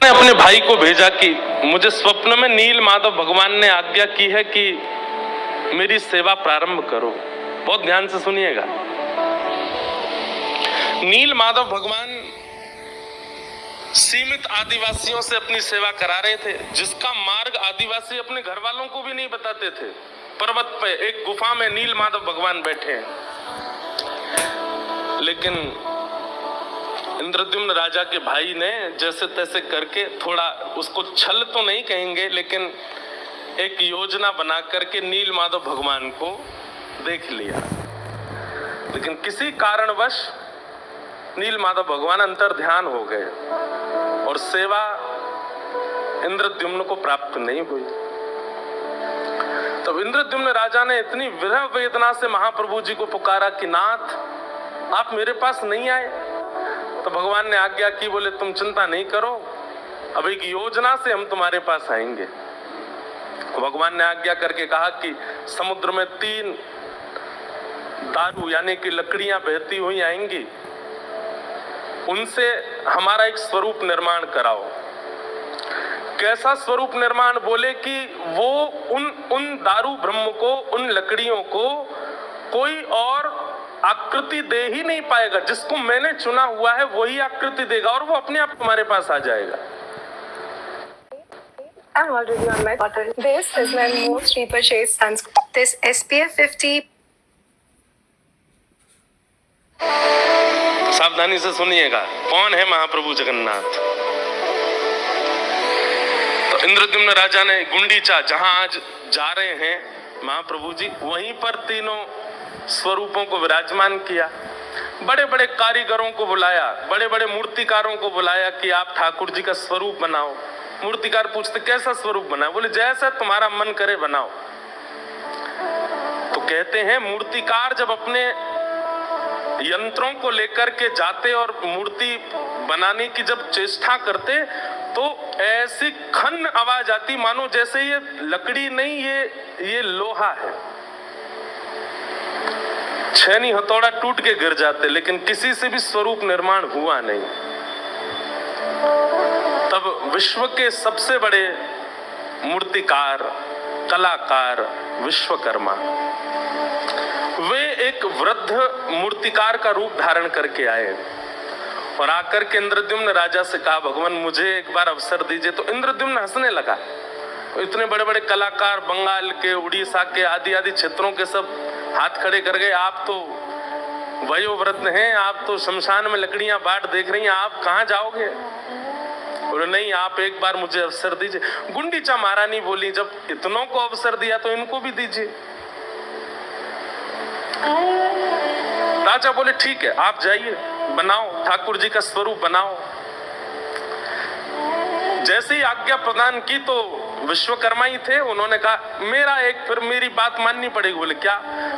ने अपने भाई को भेजा कि मुझे स्वप्न में नील माधव भगवान ने आज्ञा की है कि मेरी सेवा प्रारंभ करो। बहुत ध्यान से सुनिएगा। नील माधव भगवान सीमित आदिवासियों से अपनी सेवा करा रहे थे, जिसका मार्ग आदिवासी अपने घर वालों को भी नहीं बताते थे। पर्वत पे एक गुफा में नील माधव भगवान बैठे हैं, लेकिन इंद्रद्युम्न राजा के भाई ने जैसे तैसे करके थोड़ा, उसको छल तो नहीं कहेंगे, लेकिन एक योजना बना करके नील माधव भगवान को देख लिया। लेकिन किसी कारणवश नील माधव भगवान अंतर ध्यान हो गए और सेवा इंद्रद्युम्न को प्राप्त नहीं हुई। तब इंद्रद्युम्न राजा ने इतनी विरह वेदना से महाप्रभु जी को पुकारा कि नाथ, आप मेरे पास नहीं आए। तो भगवान ने आज्ञा की, बोले तुम चिंता नहीं करो, अब एक योजना से हम तुम्हारे पास आएंगे। भगवान ने आज्ञा करके कहा कि समुद्र में 3 दारू यानी कि लकड़ियां बहती हुई आएंगी, उनसे हमारा एक स्वरूप निर्माण कराओ। कैसा स्वरूप निर्माण? बोले कि वो उन दारू ब्रह्म को, उन लकड़ियों को कोई और आकृति दे ही नहीं पाएगा। जिसको मैंने चुना हुआ है वही आकृति देगा और वो अपने आप तुम्हारे पास आ जाएगा। I'm already on my bottle. This is my most repurchased sunscreen. This SPF 50. सावधानी से सुनिएगा, कौन है महाप्रभु जगन्नाथ। तो इंद्रद्युम्न राजा ने गुंडीचा, जहां आज जा रहे हैं महाप्रभु जी, वहीं पर तीनों स्वरूपों को विराजमान किया। बड़े बड़े कारीगरों को बुलाया, बड़े बड़े मूर्तिकारों को बुलाया कि आप ठाकुर जी का स्वरूप बनाओ। मूर्तिकार पूछते कैसा स्वरूप बनाओ? बोले जैसा तुम्हारा मन करे बनाओ। तो कहते हैं मूर्तिकार जब अपने यंत्रों को लेकर के जाते और मूर्ति बनाने की जब चेष्टा करते, तो ऐसी खन आवाज आती मानो जैसे ये लकड़ी नहीं, ये लोहा है। छेनी हथौड़ा टूट के गिर जाते, लेकिन किसी से भी स्वरूप निर्माण हुआ नहीं। तब विश्व के सबसे बड़े मूर्तिकार, कलाकार विश्वकर्मा, वे एक वृद्ध मूर्तिकार का रूप धारण करके आए और आकर के इंद्रद्युम्न राजा से कहा, भगवान मुझे एक बार अवसर दीजिए। तो इंद्रद्युम्न हंसने लगा। इतने बड़े बड़े कलाकार बंगाल के, उड़ीसा के, आदि आदि क्षेत्रों के सब हाथ खड़े कर गए। आप तो वयोवृद्ध हैं, आप तो शमशान में लकड़ियां बाट देख रही हैं, आप कहां जाओगे? बोले नहीं, आप एक बार मुझे अवसर दीजिए। गुंडीचा महारानी बोली, जब इतनों को अवसर दिया तो इनको भी दीजिए। राजा बोले ठीक है, आप जाइए, बनाओ, ठाकुर जी का स्वरूप बनाओ। जैसे ही आज्ञा प्रदान की तो विश्वकर्मा ही थे, उन्होंने कहा मेरा एक, फिर मेरी बात माननी पड़ेगी। बोले क्या?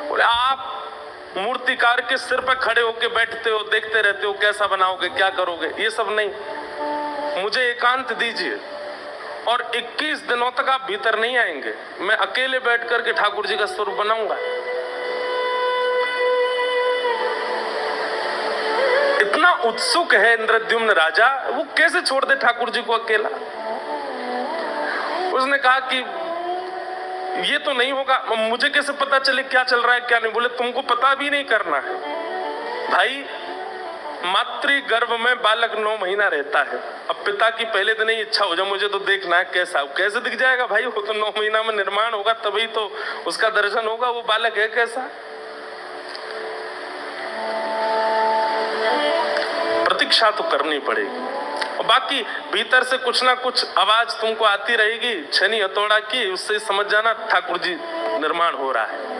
बोले आप मूर्तिकार के सिर पर खड़े होके बैठते हो, देखते रहते हो कैसा बनाओगे, क्या करोगे, ये सब नहीं, मुझे एकांत दीजिए और 21 दिनों तक आप भीतर नहीं आएंगे, मैं अकेले बैठ करके ठाकुर जी का स्वरूप बनाऊंगा। इतना उत्सुक है इंद्रद्युम्न राजा, वो कैसे छोड़ दे ठाकुर जी को अकेला। उसने कहा कि ये तो नहीं होगा, मुझे कैसे पता चले क्या चल रहा है क्या नहीं? बोले तुमको पता भी नहीं करना है भाई। मातृ गर्भ में बालक 9 महीना रहता है। अब पिता की पहले दिन ही इच्छा हो जाए मुझे तो देखना है कैसा, कैसे दिख जाएगा भाई? वो तो 9 महीना में निर्माण होगा, तभी तो उसका दर्शन होगा, वो बालक है कैसा। प्रतीक्षा तो करनी पड़ेगी और बाकी भीतर से कुछ ना कुछ आवाज तुमको आती रहेगी, छेनी हथौड़ा की, उससे समझ जाना ठाकुर जी निर्माण हो रहा है।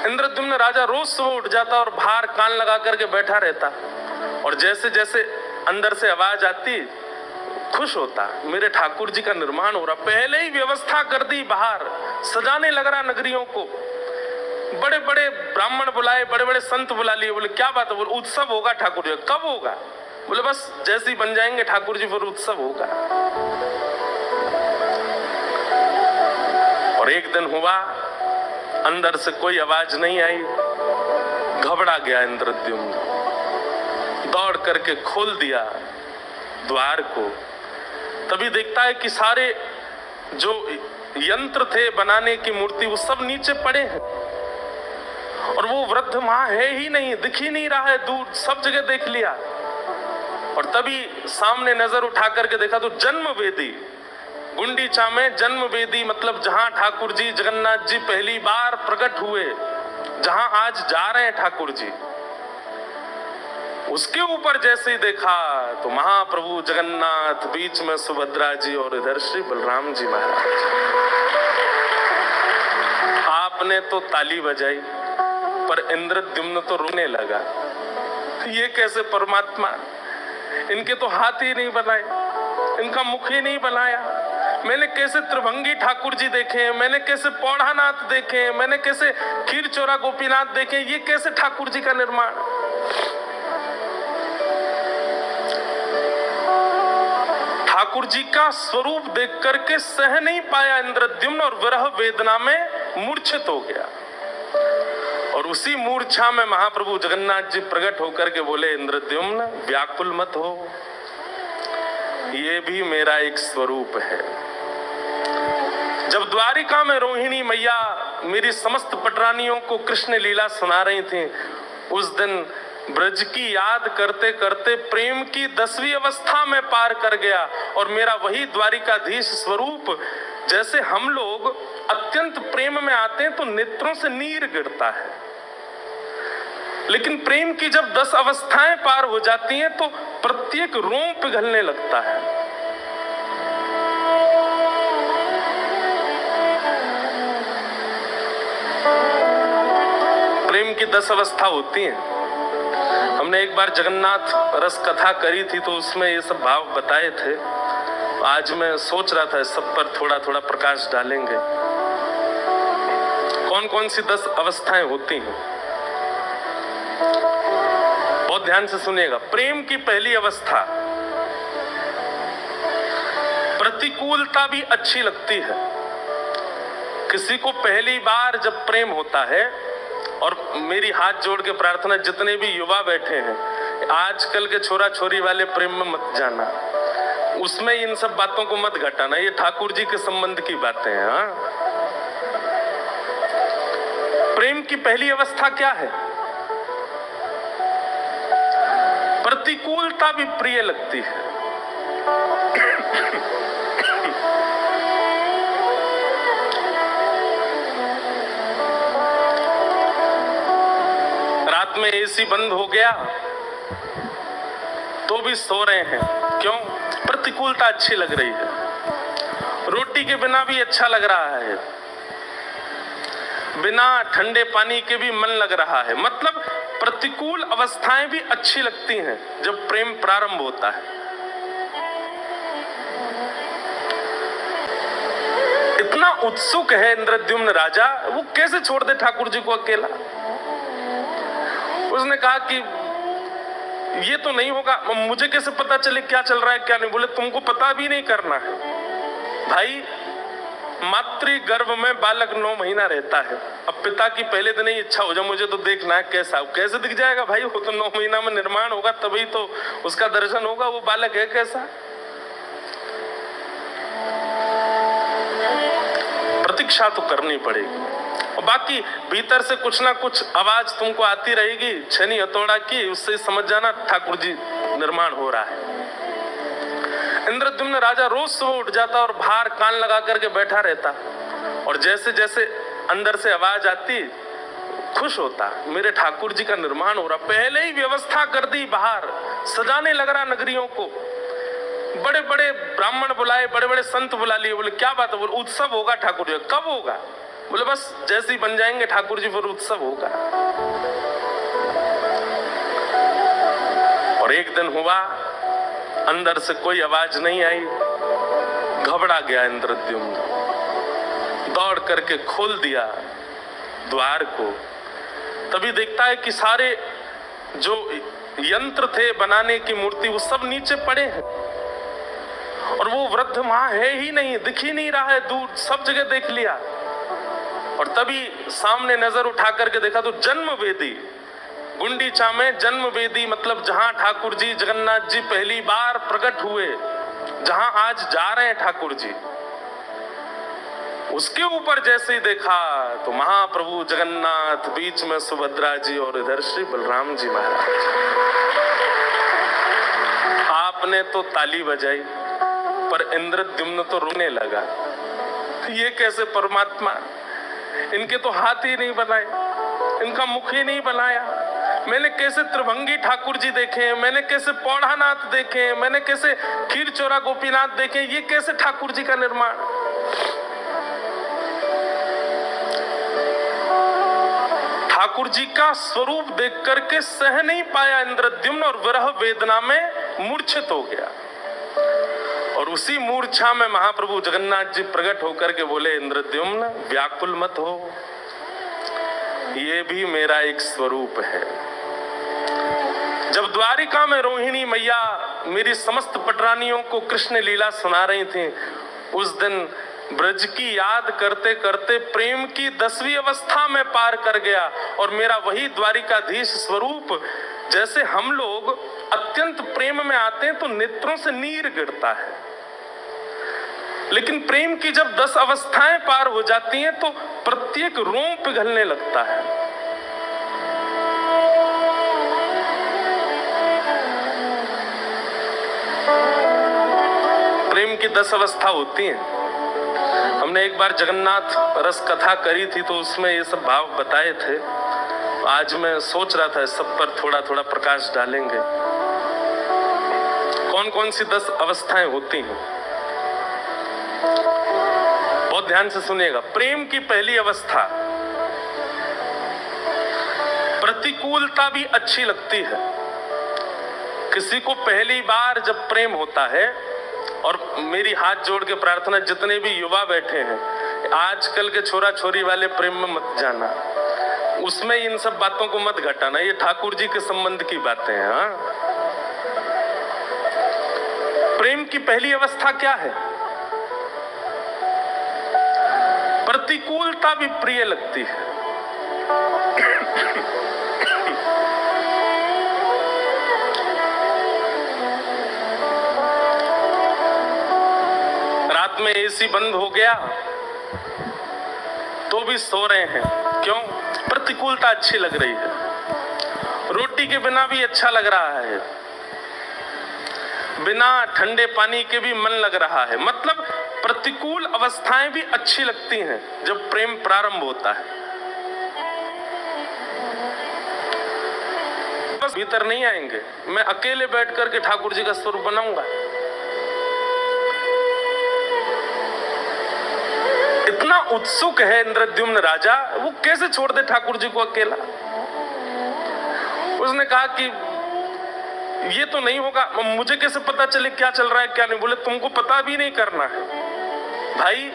इंद्रद्युम्न राजा रोज सुबह उठ जाता और बाहर कान लगा करके बैठा रहता और जैसे जैसे अंदर से आवाज आती खुश होता, मेरे ठाकुर जी का निर्माण हो रहा। पहले ही व्यवस्था कर दी, बाहर सजाने लग रहा नगरियों को, बड़े बड़े ब्राह्मण बुलाए, बड़े बड़े संत बुला लिए। बोले क्या बात है? बोले उत्सव होगा ठाकुर जी। कब होगा? बोले बस जैसे ही बन जाएंगे ठाकुर जी फिर उत्सव होगा। और एक दिन हुआ, अंदर से कोई आवाज नहीं आई, घबरा गया इंद्रद्युम्न, दौड़ करके खोल दिया द्वार को तभी देखता है कि सारे जो यंत्र थे बनाने की मूर्ति वो सब नीचे पड़े हैं और वो वृद्ध वहां है ही नहीं, दिख ही नहीं रहा है, दूर सब जगह देख लिया। और तभी सामने नजर उठा करके देखा तो जन्म वेदी, गुंडीचा में जन्म वेदी, मतलब जहां ठाकुर जी जगन्नाथ जी पहली बार प्रकट हुए, जहां आज जा रहे हैं ठाकुर जी, उसके ऊपर जैसे ही देखा तो महाप्रभु जगन्नाथ, बीच में सुभद्रा जी और इधर श्री बलराम जी महाराज। आपने तो ताली बजाई पर इंद्रद्युम्न तो रोने लगा। ये कैसे परमात्मा, इनके तो हाथ ही नहीं बनाए, इनका मुख ही नहीं बनाया। मैंने कैसे त्रिभंगी ठाकुर जी देखे, मैंने कैसे पौढ़ानाथ देखे, मैंने कैसे खीर चोरा गोपीनाथ देखे, ये कैसे ठाकुर जी का निर्माण। ठाकुर जी का स्वरूप देख करके सह नहीं पाया इंद्रद्युम्न और विरह वेदना में मूर्छित हो गया। और उसी मूर्छा में महाप्रभु जगन्नाथ जी प्रकट होकर के बोले, इंद्रद्युम्न व्याकुल मत हो, ये भी मेरा एक स्वरूप है। जब द्वारिका में रोहिणी मैया मेरी समस्त पटरानियों को कृष्ण लीला सुना रही थी, उस दिन ब्रज की याद करते करते प्रेम की 10वीं अवस्था में पार कर गया और मेरा वही द्वारिकाधीश स्वरूप, जैसे हम लोग अत्यंत प्रेम में आते हैं तो नेत्रों से नीर गिरता है, लेकिन प्रेम की जब 10 अवस्थाएं पार हो जाती हैं तो प्रत्येक रोम पिघलने लगता है। प्रेम की 10 अवस्था होती हैं। हमने एक बार जगन्नाथ रस कथा करी थी तो उसमें ये सब भाव बताए थे। आज मैं सोच रहा था इस सब पर थोड़ा थोड़ा प्रकाश डालेंगे। कौन कौन सी 10 अवस्थाएं होती हैं, बहुत ध्यान से सुनिएगा। प्रेम की पहली अवस्था, प्रतिकूलता भी अच्छी लगती है। किसी को पहली बार जब प्रेम होता है, और मेरी हाथ जोड़ के प्रार्थना, जितने भी युवा बैठे हैं, आजकल के छोरा छोरी वाले प्रेम में मत जाना, उसमें इन सब बातों को मत घटाना, ये ठाकुर जी के संबंध की बातें हैं। हाँ? प्रेम की पहली अवस्था क्या है? प्रतिकूलता भी प्रिय लगती है। रात में एसी बंद हो गया तो भी सो रहे हैं, क्यों? प्रतिकूलता अच्छी लग रही है। रोटी के बिना भी अच्छा लग रहा है, बिना ठंडे पानी के भी मन लग रहा है। मतलब प्रतिकूल अवस्थाएं भी अच्छी लगती हैं जब प्रेम प्रारंभ होता है। इतना उत्सुक है इंद्रद्युम्न राजा, वो कैसे छोड़ दे ठाकुर जी को अकेला। उसने कहा कि ये तो नहीं होगा, मुझे कैसे पता चले क्या चल रहा है क्या नहीं। बोले तुमको पता भी नहीं करना है भाई, मातृ गर्भ में बालक 9 महीना रहता है। अब पिता की पहले दिन ही इच्छा हो जाए मुझे तो देखना है कैसा, कैसे दिख जाएगा भाई, वो तो 9 महीना में निर्माण होगा तभी तो उसका दर्शन होगा, वो बालक है कैसा। प्रतीक्षा तो करनी पड़ेगी। और बाकी भीतर से कुछ ना कुछ आवाज तुमको आती रहेगी छनी हथौड़ा की, उससे समझ जाना ठाकुर जी निर्माण हो रहा है। इंद्रद्युम्न राजा रोज सुबह उठ जाता और बाहर कान लगा करके बैठा रहता, और जैसे जैसे अंदर से आवाज आती खुश होता, मेरे ठाकुर जी का निर्माण हो रहा। पहले ही व्यवस्था कर दी, बाहर सजाने लग रहा नगरियों को, बड़े बड़े ब्राह्मण बुलाए, बड़े बड़े संत बुला लिए। बोले क्या बात है? बोले उत्सव होगा ठाकुर जी। कब होगा? बोले बस जैसे ही बन जाएंगे ठाकुर जी फिर उत्सव होगा। और एक दिन हुआ, अंदर से कोई आवाज नहीं आई, घबरा गया इंद्रद्युम्न, दौड़ करके खोल दिया द्वार को। तभी देखता है कि सारे जो यंत्र थे बनाने की मूर्ति वो सब नीचे पड़े हैं और वो वृद्ध वहां है ही नहीं, दिख ही नहीं रहा है, दूर सब जगह देख लिया। और तभी सामने नजर उठा करके देखा तो जन्म वेदी, गुंडीचा में जन्म वेदी, मतलब जहां ठाकुर जी जगन्नाथ जी पहली बार प्रकट हुए, जहां आज जा रहे हैं ठाकुर जी, उसके ऊपर जैसे ही देखा तो महाप्रभु जगन्नाथ, बीच में सुभद्रा जी और इधर श्री बलराम जी महाराज। आपने तो ताली बजाई पर इंद्रद्युम्न तो रोने लगा। ये कैसे परमात्मा, इनके तो हाथ ही नहीं बनाए, इनका मुख ही नहीं बनाया। मैंने कैसे त्रिभंगी ठाकुर जी देखे, मैंने कैसे पौढ़ानाथ देखे, मैंने कैसे खीर चोरा गोपीनाथ देखे, ये कैसे ठाकुर जी का निर्माण। ठाकुर जी का स्वरूप देख करके सह नहीं पाया इंद्रद्युम्न और विरह वेदना में मूर्छित हो गया। और उसी मूर्छा में महाप्रभु जगन्नाथ जी प्रकट होकर के बोले, इंद्रद्युम्न व्याकुल मत हो, ये भी मेरा एक स्वरूप है। जब द्वारिका में रोहिणी मैया मेरी समस्त पटरानियों को कृष्ण लीला सुना रही थी, उस दिन ब्रज की याद करते करते प्रेम की 10वीं अवस्था में पार कर गया। और मेरा वही द्वारिकाधीश स्वरूप, जैसे हम लोग अत्यंत प्रेम में आते हैं तो नेत्रों से नीर गिरता है, लेकिन प्रेम की जब 10 अवस्थाएं पार हो जाती हैं तो प्रत्येक रोम पिघलने लगता है। प्रेम की 10 अवस्था होती हैं। हमने एक बार जगन्नाथ रस कथा करी थी तो उसमें ये सब भाव बताए थे। आज मैं सोच रहा था इस सब पर थोड़ा थोड़ा प्रकाश डालेंगे। कौन कौन सी 10 अवस्थाएं होती हैं, बहुत ध्यान से सुनिएगा। प्रेम की पहली अवस्था, प्रतिकूलता भी अच्छी लगती है। किसी को पहली बार जब प्रेम होता है, और मेरी हाथ जोड़ के प्रार्थना, जितने भी युवा बैठे हैं, आजकल के छोरा छोरी वाले प्रेम में मत जाना, उसमें इन सब बातों को मत घटाना। ये ठाकुर जी के संबंध की बातें हैं। हाँ? प्रेम की पहली अवस्था क्या है? प्रतिकूलता भी प्रिय लगती है। रात में एसी बंद हो गया तो भी सो रहे हैं, क्यों? प्रतिकूलता अच्छी लग रही है। रोटी के बिना भी अच्छा लग रहा है, बिना ठंडे पानी के भी मन लग रहा है। मतलब प्रतिकूल अवस्थाएं भी अच्छी लगती हैं जब प्रेम प्रारंभ होता है। बस भीतर नहीं आएंगे, मैं अकेले बैठ करके ठाकुर जी का स्वरूप बनाऊंगा। इतना उत्सुक है इंद्रद्युम्न राजा, वो कैसे छोड़ दे ठाकुर जी को अकेला। उसने कहा कि ये तो नहीं होगा, मुझे कैसे पता चले क्या चल रहा है क्या नहीं। बोले तुमको पता भी नहीं करना है भाई।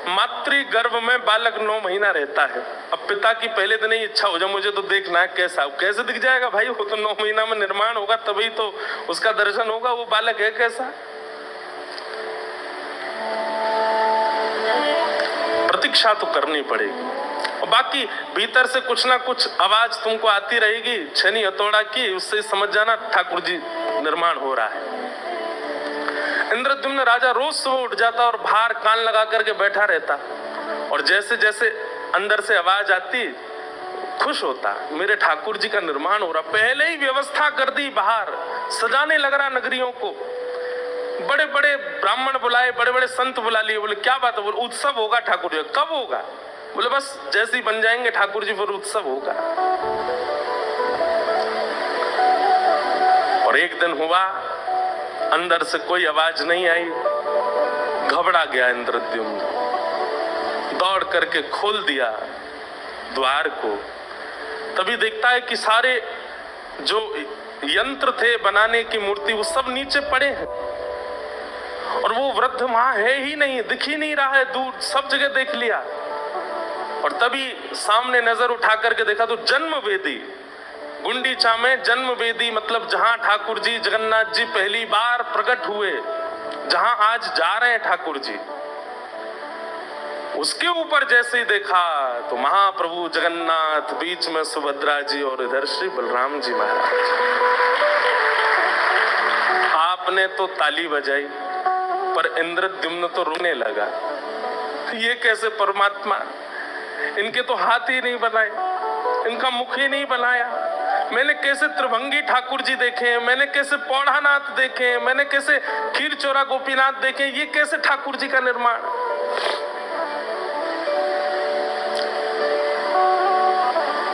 मातृ गर्भ में बालक 9 महीना रहता है। अब पिता की पहले दिन ही इच्छा हो जाए मुझे तो देखना है कैसा, कैसे दिख जाएगा भाई? वो तो 9 महीना में निर्माण होगा, तभी तो उसका दर्शन होगा। वो बालक है कैसा? प्रतीक्षा तो करनी पड़ेगी। और बाकी भीतर से कुछ ना कुछ आवाज तुमको आती रहेगी, छनी हथौड़ा की, उससे समझ जाना ठाकुर जी निर्माण हो रहा है। इंद्रद्युम्न राजा रोज सुबह उठ जाता और बाहर कान लगा करके बैठा रहता, और जैसे जैसे अंदर से आवाज आती खुश होता, मेरे ठाकुर जी का निर्माण हो रहा। पहले ही व्यवस्था कर दी, बाहर सजाने लग रहा नगरियों को। बड़े बड़े ब्राह्मण बुलाए, बड़े बड़े संत बुला लिए। बोले क्या बात है? बोले उत्सव होगा ठाकुर जी। कब होगा? बोले बस जैसे ही बन जाएंगे ठाकुर जी फिर उत्सव होगा। और एक दिन हुआ, अंदर से कोई आवाज नहीं आई। घबरा गया इंद्रद्युम्न, दौड़ करके खोल दिया द्वार को। तभी देखता है कि सारे जो यंत्र थे बनाने की मूर्ति वो सब नीचे पड़े हैं, और वो वृद्ध वहां है ही नहीं, दिख ही नहीं रहा है। दूर सब जगह देख लिया, और तभी सामने नजर उठा करके देखा तो जन्म वेदी, गुंडीचा में जन्म वेदी, मतलब जहां ठाकुर जी जगन्नाथ जी पहली बार प्रकट हुए, जहां आज जा रहे हैं ठाकुर जी, उसके ऊपर जैसे ही देखा तो महाप्रभु जगन्नाथ, बीच में सुभद्रा जी और इधर श्री बलराम जी महाराज। आपने तो ताली बजाई पर इंद्रद्युम्न तो रोने लगा, ये कैसे परमात्मा, इनके तो हाथ ही नहीं बनाए, इनका मुख ही नहीं बनाया। मैंने कैसे त्रिभंगी ठाकुर जी देखे, मैंने कैसे पौढ़ानाथ देखे, मैंने कैसे खीर चोरा गोपीनाथ देखे, ये कैसे ठाकुर जी का निर्माण।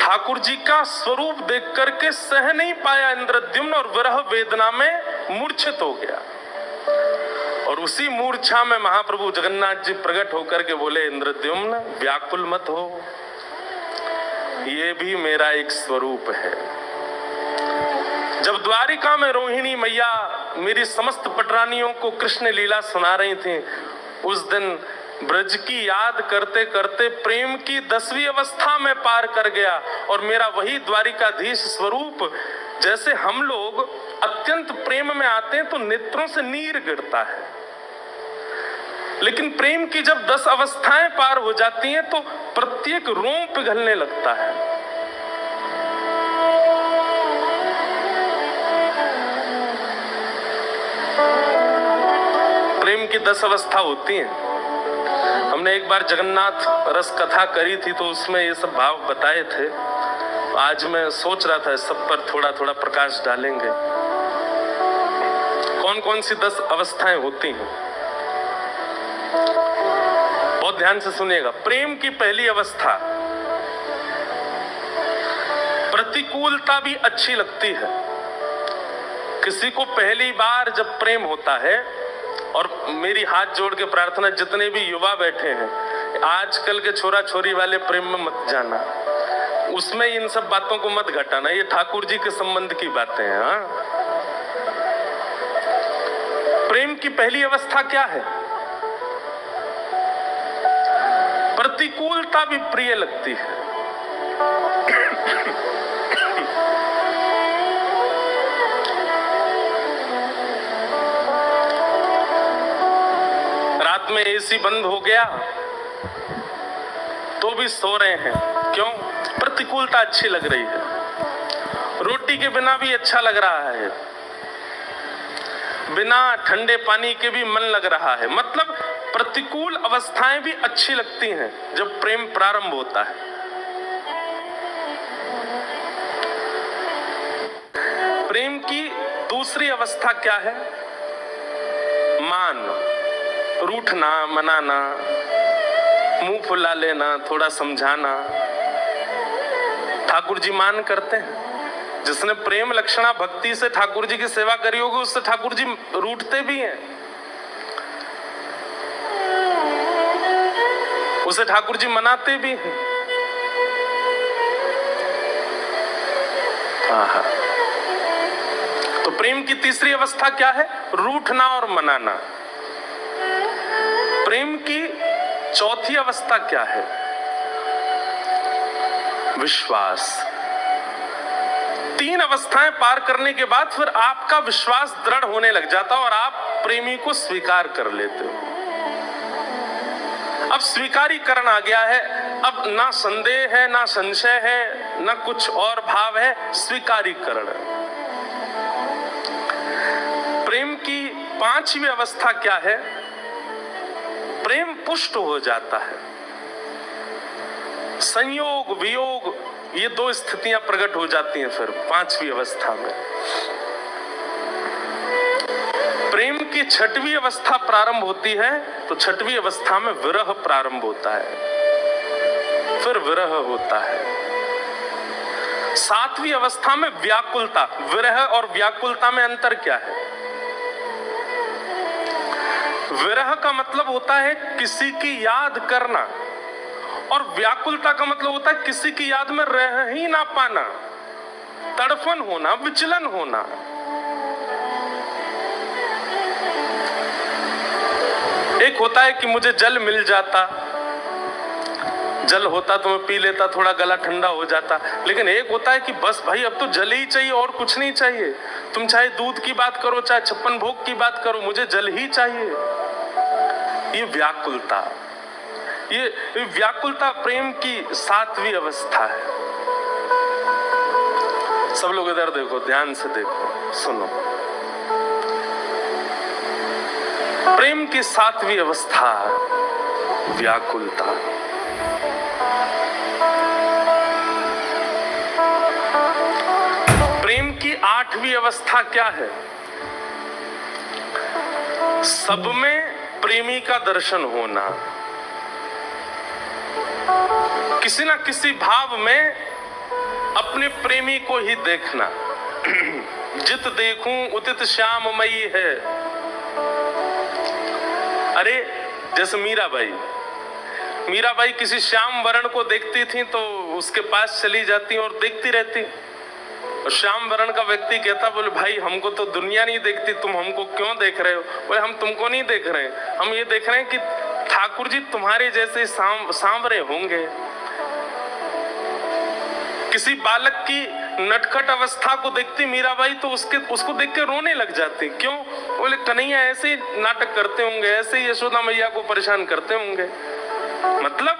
ठाकुर जी का स्वरूप देख करके सह नहीं पाया इंद्रद्युम्न और विरह वेदना में मूर्छित हो गया। और उसी मूर्छा में महाप्रभु जगन्नाथ जी प्रकट होकर के बोले, इंद्रद्युम्न व्याकुल मत हो, ये भी मेरा एक स्वरूप है। जब द्वारिका में रोहिणी मैया मेरी समस्त पटरानियों को कृष्ण लीला सुना रही थी, उस दिन ब्रज की याद करते करते प्रेम की 10वीं अवस्था में पार कर गया। और मेरा वही द्वारिकाधीश स्वरूप, जैसे हम लोग अत्यंत प्रेम में आते हैं तो नेत्रों से नीर गिरता है, लेकिन प्रेम की जब 10 अवस्थाएं पार हो जाती हैं तो प्रत्येक रोम पिघलने लगता है। प्रेम की 10 अवस्था होती हैं। हमने एक बार जगन्नाथ रस कथा करी थी तो उसमें ये सब भाव बताए थे। आज मैं सोच रहा था इस सब पर थोड़ा थोड़ा प्रकाश डालेंगे। कौन कौन सी 10 अवस्थाएं होती हैं, बहुत ध्यान से सुनिएगा। प्रेम की पहली अवस्था, प्रतिकूलता भी अच्छी लगती है। किसी को पहली बार जब प्रेम होता है, और मेरी हाथ जोड़ के प्रार्थना, जितने भी युवा बैठे हैं, आजकल के छोरा छोरी वाले प्रेम में मत जाना, उसमें इन सब बातों को मत घटाना, ये ठाकुर जी के संबंध की बातें हैं। हाँ? प्रेम की पहली अवस्था क्या है? प्रतिकूलता भी प्रिय लगती है। रात में एसी बंद हो गया तो भी सो रहे हैं, क्यों? प्रतिकूलता अच्छी लग रही है। रोटी के बिना भी अच्छा लग रहा है, बिना ठंडे पानी के भी मन लग रहा है। मतलब प्रतिकूल अवस्थाएं भी अच्छी लगती हैं जब प्रेम प्रारंभ होता है। प्रेम की दूसरी अवस्था क्या है? मान, रूठना, मनाना, मुंह फुला लेना, थोड़ा समझाना। ठाकुर जी मान करते हैं। जिसने प्रेम लक्षणा भक्ति से ठाकुर जी की सेवा करी होगी, उससे ठाकुर जी रूठते भी हैं, उसे ठाकुर जी मनाते भी हैं। तो प्रेम की तीसरी अवस्था क्या है? रूठना और मनाना। प्रेम की चौथी अवस्था क्या है? विश्वास। 3 अवस्थाएं पार करने के बाद फिर आपका विश्वास दृढ़ होने लग जाता और आप प्रेमी को स्वीकार कर लेते हो। अब स्वीकारीकरण आ गया है। अब ना संदेह है, ना संशय है, ना कुछ और भाव है, स्वीकारीकरण। प्रेम की 5वीं अवस्था क्या है? प्रेम पुष्ट हो जाता है। संयोग वियोग, ये 2 स्थितियां प्रकट हो जाती हैं फिर 5वीं अवस्था में। प्रेम की 6वीं अवस्था प्रारंभ होती है तो 6वीं अवस्था में विरह प्रारंभ होता है, फिर विरह होता है। 7वीं अवस्था में व्याकुलता। विरह और व्याकुलता में अंतर क्या है? विरह का मतलब होता है किसी की याद करना, और व्याकुलता का मतलब होता है किसी की याद में रह ही ना पाना, तड़फन होना, विचलन होना। एक होता है कि मुझे जल मिल जाता, जल होता तो मैं पी लेता, थोड़ा गला ठंडा हो जाता। लेकिन एक होता है कि बस भाई अब तो जल ही चाहिए और कुछ नहीं चाहिए। तुम चाहे दूध की बात करो, चाहे 56 भोग की बात करो, मुझे जल ही चाहिए। ये व्याकुलता, ये व्याकुलता प्रेम की 7वीं अवस्था है। सब लोग इधर देखो, ध्यान से देखो, सुनो। प्रेम की 7वीं अवस्था व्याकुलता। प्रेम की 8वीं अवस्था क्या है? सब में प्रेमी का दर्शन होना, किसी ना किसी भाव में अपने प्रेमी को ही देखना। जित देखूं उतित श्याममयी है। अरे जैसे मीराबाई किसी श्याम वर्ण को देखती थी तो उसके पास चली जाती और देखती रहती। और श्याम वर्ण का व्यक्ति कहता, बोले भाई हमको तो दुनिया नहीं देखती, तुम हमको क्यों देख रहे हो? बोले हम तुमको नहीं देख रहे, हम ये देख रहे हैं कि ठाकुर जी तुम्हारे जैसे सांवरे होंगे। किसी बालक की नटखट अवस्था को देखती मीराबाई तो उसको देख के रोने लग जाती। क्यों? बोले कन्हैया ऐसे ही नाटक करते होंगे, ऐसे ही यशोदा मैया को परेशान करते होंगे। मतलब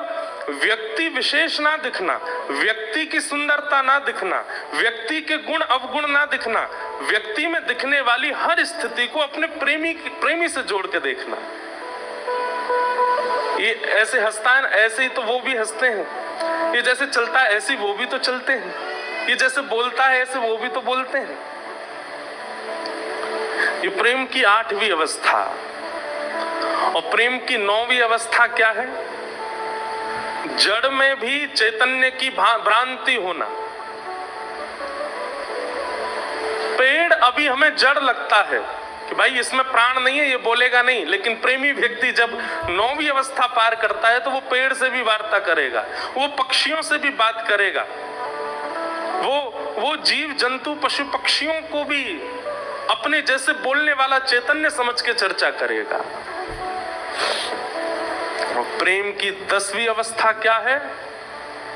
व्यक्ति विशेष ना दिखना, व्यक्ति की सुंदरता ना दिखना, व्यक्ति के गुण अवगुण ना दिखना, व्यक्ति में दिखने वाली हर स्थिति को अपने प्रेमी से जोड़ के देखना। ये ऐसे हंसता है, ऐसे ही तो वो भी हंसते हैं। ये जैसे चलता है ऐसे वो भी तो चलते हैं। ये जैसे बोलता है ऐसे वो भी तो बोलते हैं। ये प्रेम की 8वीं अवस्था। और प्रेम की 9वीं अवस्था क्या है? जड़ में भी चैतन्य की भ्रांति होना। पेड़ अभी हमें जड़ लगता है कि भाई इसमें प्राण नहीं है, ये बोलेगा नहीं, लेकिन प्रेमी व्यक्ति जब 9वीं अवस्था पार करता है तो वो पेड़ से भी वार्ता करेगा, वो पक्षियों से भी बात करेगा, वो जीव जंतु पशु पक्षियों को भी अपने जैसे बोलने वाला चैतन्य समझ के चर्चा करेगा। और प्रेम की 10वीं अवस्था क्या है?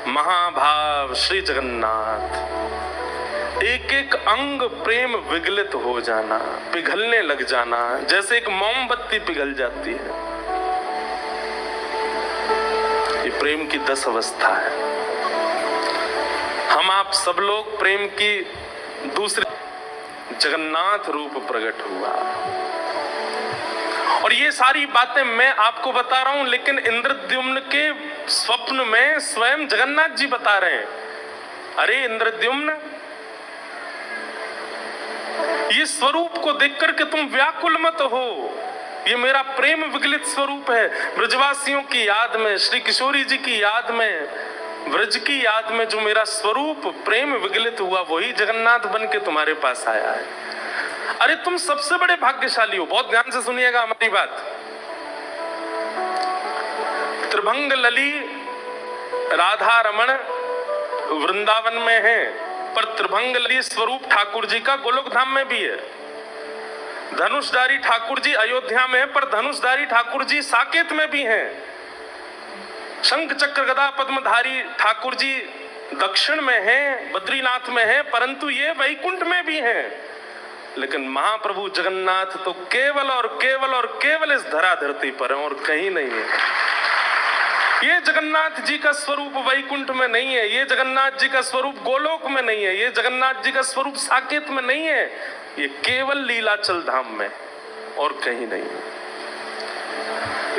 महाभाव श्री जगन्नाथ। एक एक अंग प्रेम विगलित हो जाना, पिघलने लग जाना, जैसे एक मोमबत्ती पिघल जाती है। ये प्रेम की 10 अवस्था है। हम आप सब लोग प्रेम की दूसरी जगन्नाथ रूप प्रकट हुआ। और ये सारी बातें मैं आपको बता रहा हूं, लेकिन इंद्रद्युम्न के स्वप्न में स्वयं जगन्नाथ जी बता रहे हैं, अरे इंद्रद्युम्न, ये स्वरूप को देख करके तुम व्याकुल मत हो। ये मेरा प्रेम विगलित स्वरूप है। ब्रजवासियों की याद में, श्री किशोरी जी की याद में, ब्रज की याद में जो मेरा स्वरूप प्रेम विगलित हुआ, वही जगन्नाथ बन के तुम्हारे पास आया है। अरे तुम सबसे बड़े भाग्यशाली हो। बहुत ध्यान से सुनिएगा हमारी बात। त्रिभंग लली राधा रमण वृंदावन में है, पर त्रिभंग लली स्वरूप ठाकुर जी का गोलोक धाम में भी है। धनुषधारी ठाकुर जी अयोध्या में है, पर धनुषधारी ठाकुर जी साकेत में भी हैं। शंख चक्र गदा पद्मधारी ठाकुर जी दक्षिण में हैं, बद्रीनाथ में हैं, परंतु ये वैकुंठ में भी हैं। लेकिन महाप्रभु जगन्नाथ तो केवल और केवल और केवल इस धरा धरती पर है और कहीं नहीं है। ये जगन्नाथ जी का स्वरूप वैकुंठ में नहीं है, ये जगन्नाथ जी का स्वरूप गोलोक में नहीं है, ये जगन्नाथ जी का स्वरूप साकेत में नहीं है, ये केवल लीलाचल धाम में और कहीं नहीं है।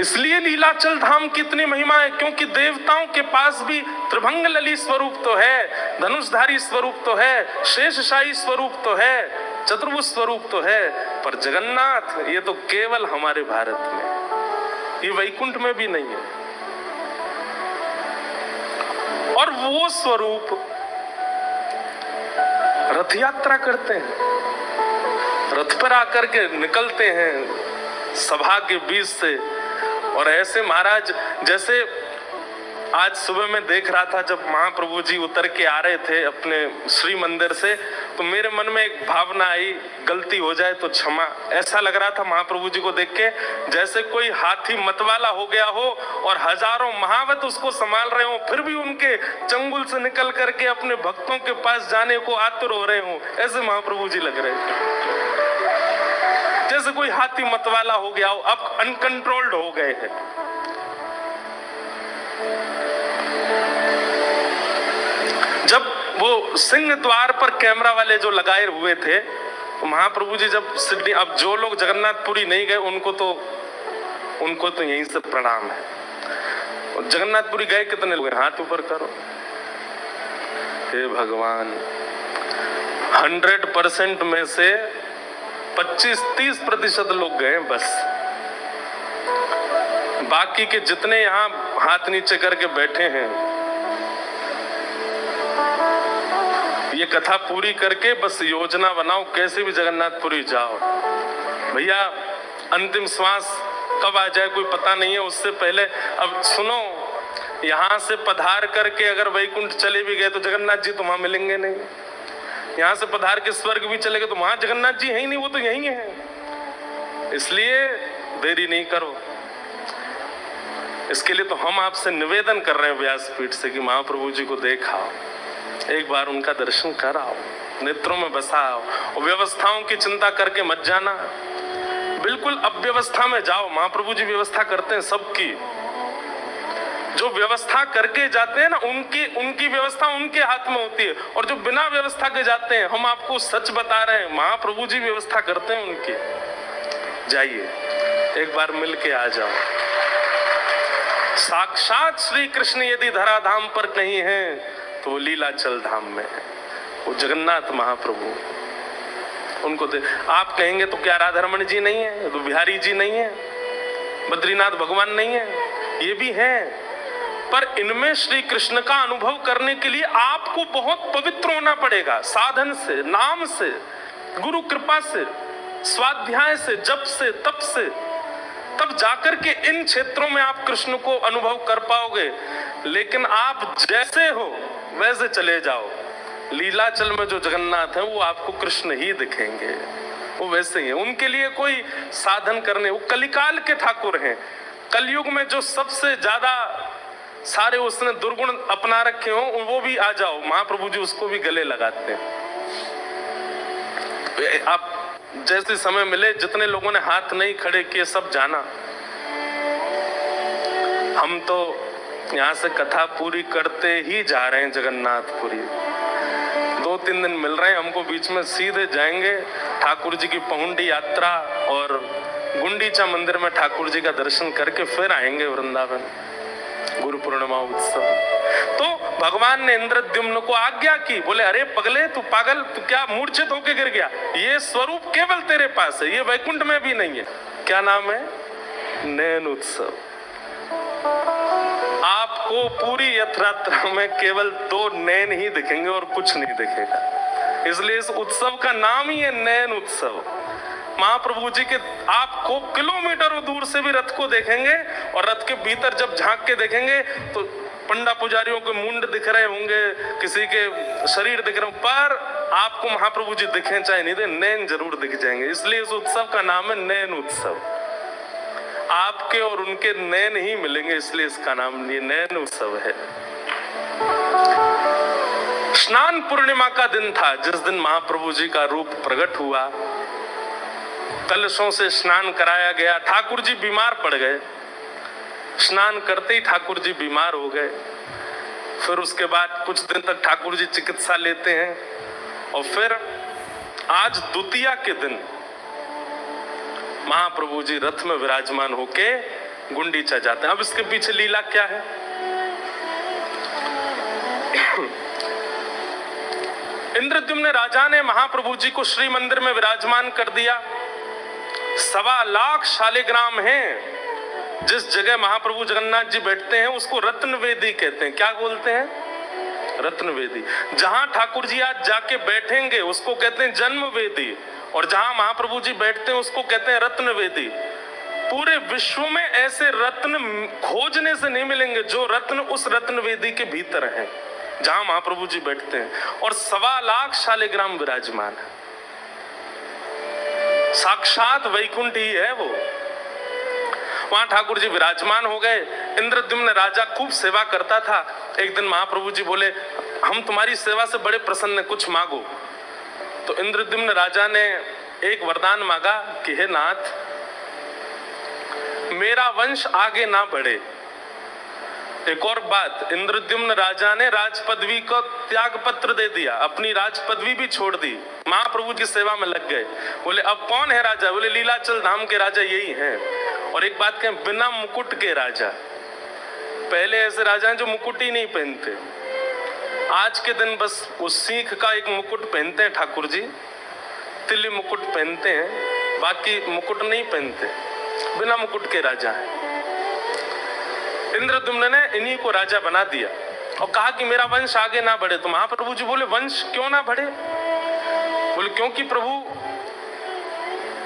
इसलिए लीलाचल धाम की इतनी महिमा है, क्योंकि देवताओं के पास भी त्रिभंग लली स्वरूप तो है, धनुषधारी स्वरूप तो है, शेषशाही स्वरूप तो है, चतुर्भुज स्वरूप तो है, पर जगन्नाथ ये तो केवल हमारे भारत में, ये वैकुंठ में भी नहीं है। और वो स्वरूप रथ यात्रा करते हैं, रथ पर आकर के निकलते हैं सभा के बीच से। और ऐसे महाराज, जैसे आज सुबह मैं देख रहा था जब महाप्रभु जी उतर के आ रहे थे अपने श्री मंदिर से, तो मेरे मन में एक भावना आई, गलती हो जाए तो क्षमा। ऐसा लग रहा था महाप्रभु जी को देख के जैसे कोई हाथी मतवाला हो गया हो और हजारों महावत उसको संभाल रहे हो, फिर भी उनके चंगुल से निकल करके अपने भक्तों के पास जाने को आतुर हो रहे हो। ऐसे महाप्रभु जी लग रहे थे, जैसे कोई हाथी मतवाला हो गया हो, अब अनकंट्रोल्ड हो गए हैं। जब वो सिंह द्वार पर कैमरा वाले जो लगाए हुए थे, महाप्रभु जी जब सिडनी, अब जो लोग जगन्नाथपुरी नहीं गए उनको तो उनको तो यहीं से प्रणाम है। और जगन्नाथपुरी गए कितने लोग हैं? हाथ ऊपर करो। हे भगवान, 100% में से 25-30% लोग गए बस। बाकी के जितने यहाँ हाथ नीचे करके बैठे हैं, ये कथा पूरी करके बस योजना बनाओ कैसे भी जगन्नाथपुरी जाओ। भैया अंतिम श्वास कब आ जाए कोई पता नहीं है, उससे पहले अब सुनो, यहाँ से पधार करके अगर वैकुंठ चले भी गए तो जगन्नाथ जी तो वहां मिलेंगे नहीं। यहाँ से पधार के स्वर्ग भी चले गए तो वहां जगन्नाथ जी है ही नहीं, वो तो यही है। इसलिए देरी नहीं करो। इसके लिए तो हम आपसे निवेदन कर रहे हैं व्यासपीठ से कि महाप्रभु जी को देखाओ, एक बार उनका दर्शन कराओ, नेत्रों में बसाओ। और व्यवस्थाओं की चिंता करके मत जाना, बिल्कुल अव्यवस्था में जाओ। महाप्रभु जी व्यवस्था करते हैं सबकी। जो व्यवस्था करके जाते हैं ना, उनकी व्यवस्था उनके हाथ में होती है। और जो बिना व्यवस्था के जाते हैं, हम आपको सच बता रहे हैं, महाप्रभु जी व्यवस्था करते हैं उनकी। जाइए एक बार मिल के आ जाओ। साक्षात श्री कृष्ण यदि धराधाम पर कहीं है तो लीलाचल धाम में है, वो जगन्नाथ महाप्रभु। उनको आप कहेंगे तो क्या राधारमण जी नहीं है, तो बिहारी जी नहीं है, बद्रीनाथ भगवान नहीं है? ये भी है, पर इनमें श्री कृष्ण का अनुभव करने के लिए आपको बहुत पवित्र होना पड़ेगा। साधन से, नाम से, गुरु कृपा से, स्वाध्याय से, जप से, तप से, तब जाकर के इन क्षेत्रों में आप कृष्ण को अनुभव कर पाओगे। लेकिन आप जैसे हो वैसे चले जाओ, लीलाचल में जो जगन्नाथ है वो आपको कृष्ण ही दिखेंगे, वो वैसे ही है। उनके लिए कोई साधन करने, वो कलिकाल के ठाकुर हैं। कलयुग में जो सबसे ज्यादा सारे उसने दुर्गुण अपना रखे हो, वो भी आ जाओ, महाप्रभु जी उसको भी गले लगाते हैं। आप जैसे समय मिले, जितने लोगों ने हाथ नहीं खड़े किए सब जाना। हम तो यहाँ से कथा पूरी करते ही जा रहे हैं जगन्नाथपुरी। 2-3 दिन मिल रहे हैं हमको, बीच में सीधे जाएंगे ठाकुर जी की पहुंडी यात्रा और गुंडीचा मंदिर में ठाकुर जी का दर्शन करके फिर आएंगे वृंदावन, गुरु पूर्णिमा उत्सव। तो भगवान ने इंद्रद्युम्न को आज्ञा की, बोले अरे पगले, तू पागल, तू क्या मूर्छित होके गिर गया? ये स्वरूप केवल तेरे पास है, ये वैकुंठ में भी नहीं है। क्या नाम है? नयन उत्सव। आपको पूरी यात्रा में केवल 2 नयन ही दिखेंगे और कुछ नहीं दिखेगा। इसलिए इस उत्सव का नाम ही है नयन उत्सव। महाप्रभु जी के आपको किलोमीटरों दूर से भी रथ को देखेंगे, और रथ के भीतर जब झांक के देखेंगे तो पंडा पुजारियों के मुंड दिख रहे होंगे, किसी के शरीर दिख रहे होंगे, पर आपको महाप्रभु जी दिखे चाहे नहीं दे, नयन जरूर दिख जाएंगे। इसलिए इस उत्सव का नाम है नयन उत्सव। आपके और उनके नयन ही मिलेंगे, इसलिए इसका नाम ये नयन उत्सव है। स्नान पूर्णिमा का दिन था, जिस दिन महाप्रभु जी का रूप प्रकट हुआ। कलशों से स्नान कराया गया। ठाकुर जी बीमार पड़ गए, स्नान करते ही ठाकुर जी बीमार हो गए। फिर उसके बाद कुछ दिन तक ठाकुर जी चिकित्सा लेते हैं, और फिर आज द्वितीया के दिन महाप्रभु जी रथ में विराजमान होके गुंडीचा जाते हैं। अब इसके पीछे लीला क्या है? इंद्रद्युम्न राजा ने महाप्रभु जी को श्री मंदिर में विराजमान कर दिया। 1.25 लाख शालिग्राम हैं। जिस जगह महाप्रभु जगन्नाथ जी बैठते हैं उसको रत्न वेदी कहते हैं। क्या बोलते हैं? रत्न वेदी। जहां ठाकुर जी आज जाके बैठेंगे उसको कहते हैं जन्म वेदी, और जहां महाप्रभु जी बैठते हैं उसको कहते हैं रत्न वेदी। पूरे विश्व में ऐसे रत्न खोजने से नहीं मिलेंगे जो रत्न उस रत्न वेदी के भीतर हैं, जहां महाप्रभु जी बैठते हैं। और 1.25 लाख शालिग्राम विराजमान है। साक्षात वैकुंठ ही है वो। वहां ठाकुर जी विराजमान हो गए। इंद्रद्युम्न राजा खूब सेवा करता था। एक दिन महाप्रभु जी बोले, हम तुम्हारी सेवा से बड़े प्रसन्न हैं, कुछ मांगो। तो इंद्रद्युम्न राजा ने एक वरदान मांगा कि हे नाथ, मेरा वंश आगे ना बढ़े। एक और बात, इंद्रद्युम्न राजा ने राज पदवी को त्याग पत्र दे दिया, अपनी राज पदवी भी छोड़ दी, महाप्रभु की सेवा में लग गए। बोले अब कौन है राजा? बोले लीलाचल धाम के राजा यही हैं। और एक बात कहें, बिना मुकुट के राजा। पहले ऐसे राजा हैं जो मुकुट ही नहीं पहनते, आज के दिन बस उस सीख का एक मुकुट पहनते हैं ठाकुर जी, तिली मुकुट पहनते हैं, बाकी मुकुट नहीं पहनते, बिना मुकुट के राजा है। इंद्रद्युम्न ने इन्हीं को राजा बना दिया और कहा कि मेरा वंश आगे ना बढ़े। तो महाप्रभु जी बोले, वंश क्यों ना बढ़े? बोले क्योंकि प्रभु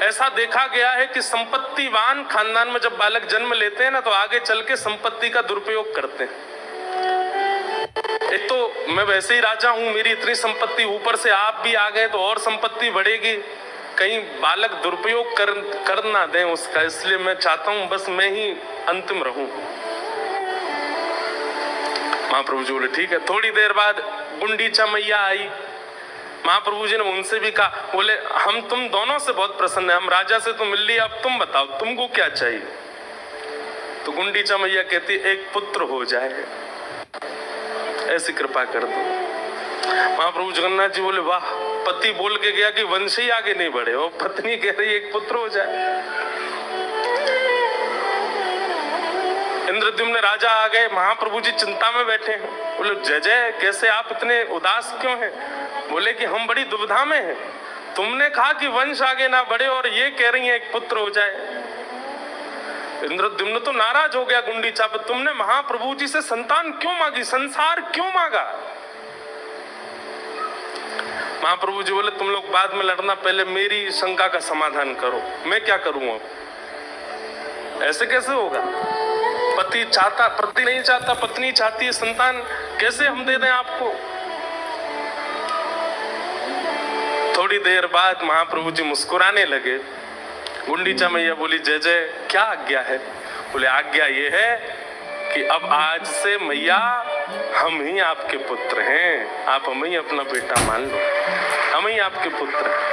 ऐसा देखा गया है कि संपत्तिवान खानदान में जब बालक जन्म लेते हैं ना, तो आगे चल के संपत्ति का दुरुपयोग करते हैं। एक तो मैं वैसे ही राजा हूं, मेरी इतनी संपत्ति, ऊपर से आप भी आ गए तो और संपत्ति बढ़ेगी, कहीं बालक दुरुपयोग कर ना दें उसका, इसलिए मैं चाहता हूं बस मैं ही अंतिम रहूं। महाप्रभु जी बोले ठीक है। थोड़ी देर बाद गुंडीचा मैया आई। महाप्रभु जी ने उनसे भी कहा, बोले हम तुम दोनों से बहुत प्रसन्न है, हम राजा से तो मिल लिए, अब तुम बताओ तुमको क्या चाहिए? तो गुंडीचा मैया कहती, एक पुत्र हो जाए, ऐसी कृपा कर दो। महाप्रभु जगन्नाथ जी बोले, वाह, पति बोल के गया कि वंश ही आगे नहीं बढ़े और पत्नी कह रही एक पुत्र हो जाए। इंद्रद्युम्न राजा आ गए, महाप्रभु जी चिंता में बैठे हैं। बोले जय जय, कैसे आप इतने उदास क्यों हैं? बोले कि हम बड़ी दुविधा में हैं, तुमने कहा कि वंश आगे ना बढ़े और ये कह रही है एक पुत्र हो जाए। इंद्रद्युम्न तो नाराज हो गया गुंडीचा पे, तुमने महाप्रभु जी से संतान क्यों मांगी, संसार क्यों मांगा? महाप्रभु जी बोले, तुम लोग बाद में लड़ना, पहले मेरी शंका का समाधान करो, मैं क्या करूं अब? ऐसे कैसे होगा? पति चाहता, पति नहीं चाहता, पत्नी चाहती है संतान, कैसे हम दे दें आपको? थोड़ी देर बाद महाप्रभु जी मुस्कुराने लगे। गुंडीचा मैया बोली, जय जय, क्या आज्ञा है? बोले आज्ञा ये है कि अब आज से मैया हम ही आपके पुत्र हैं, आप हमें ही अपना बेटा मान लो, हम ही आपके पुत्र हैं।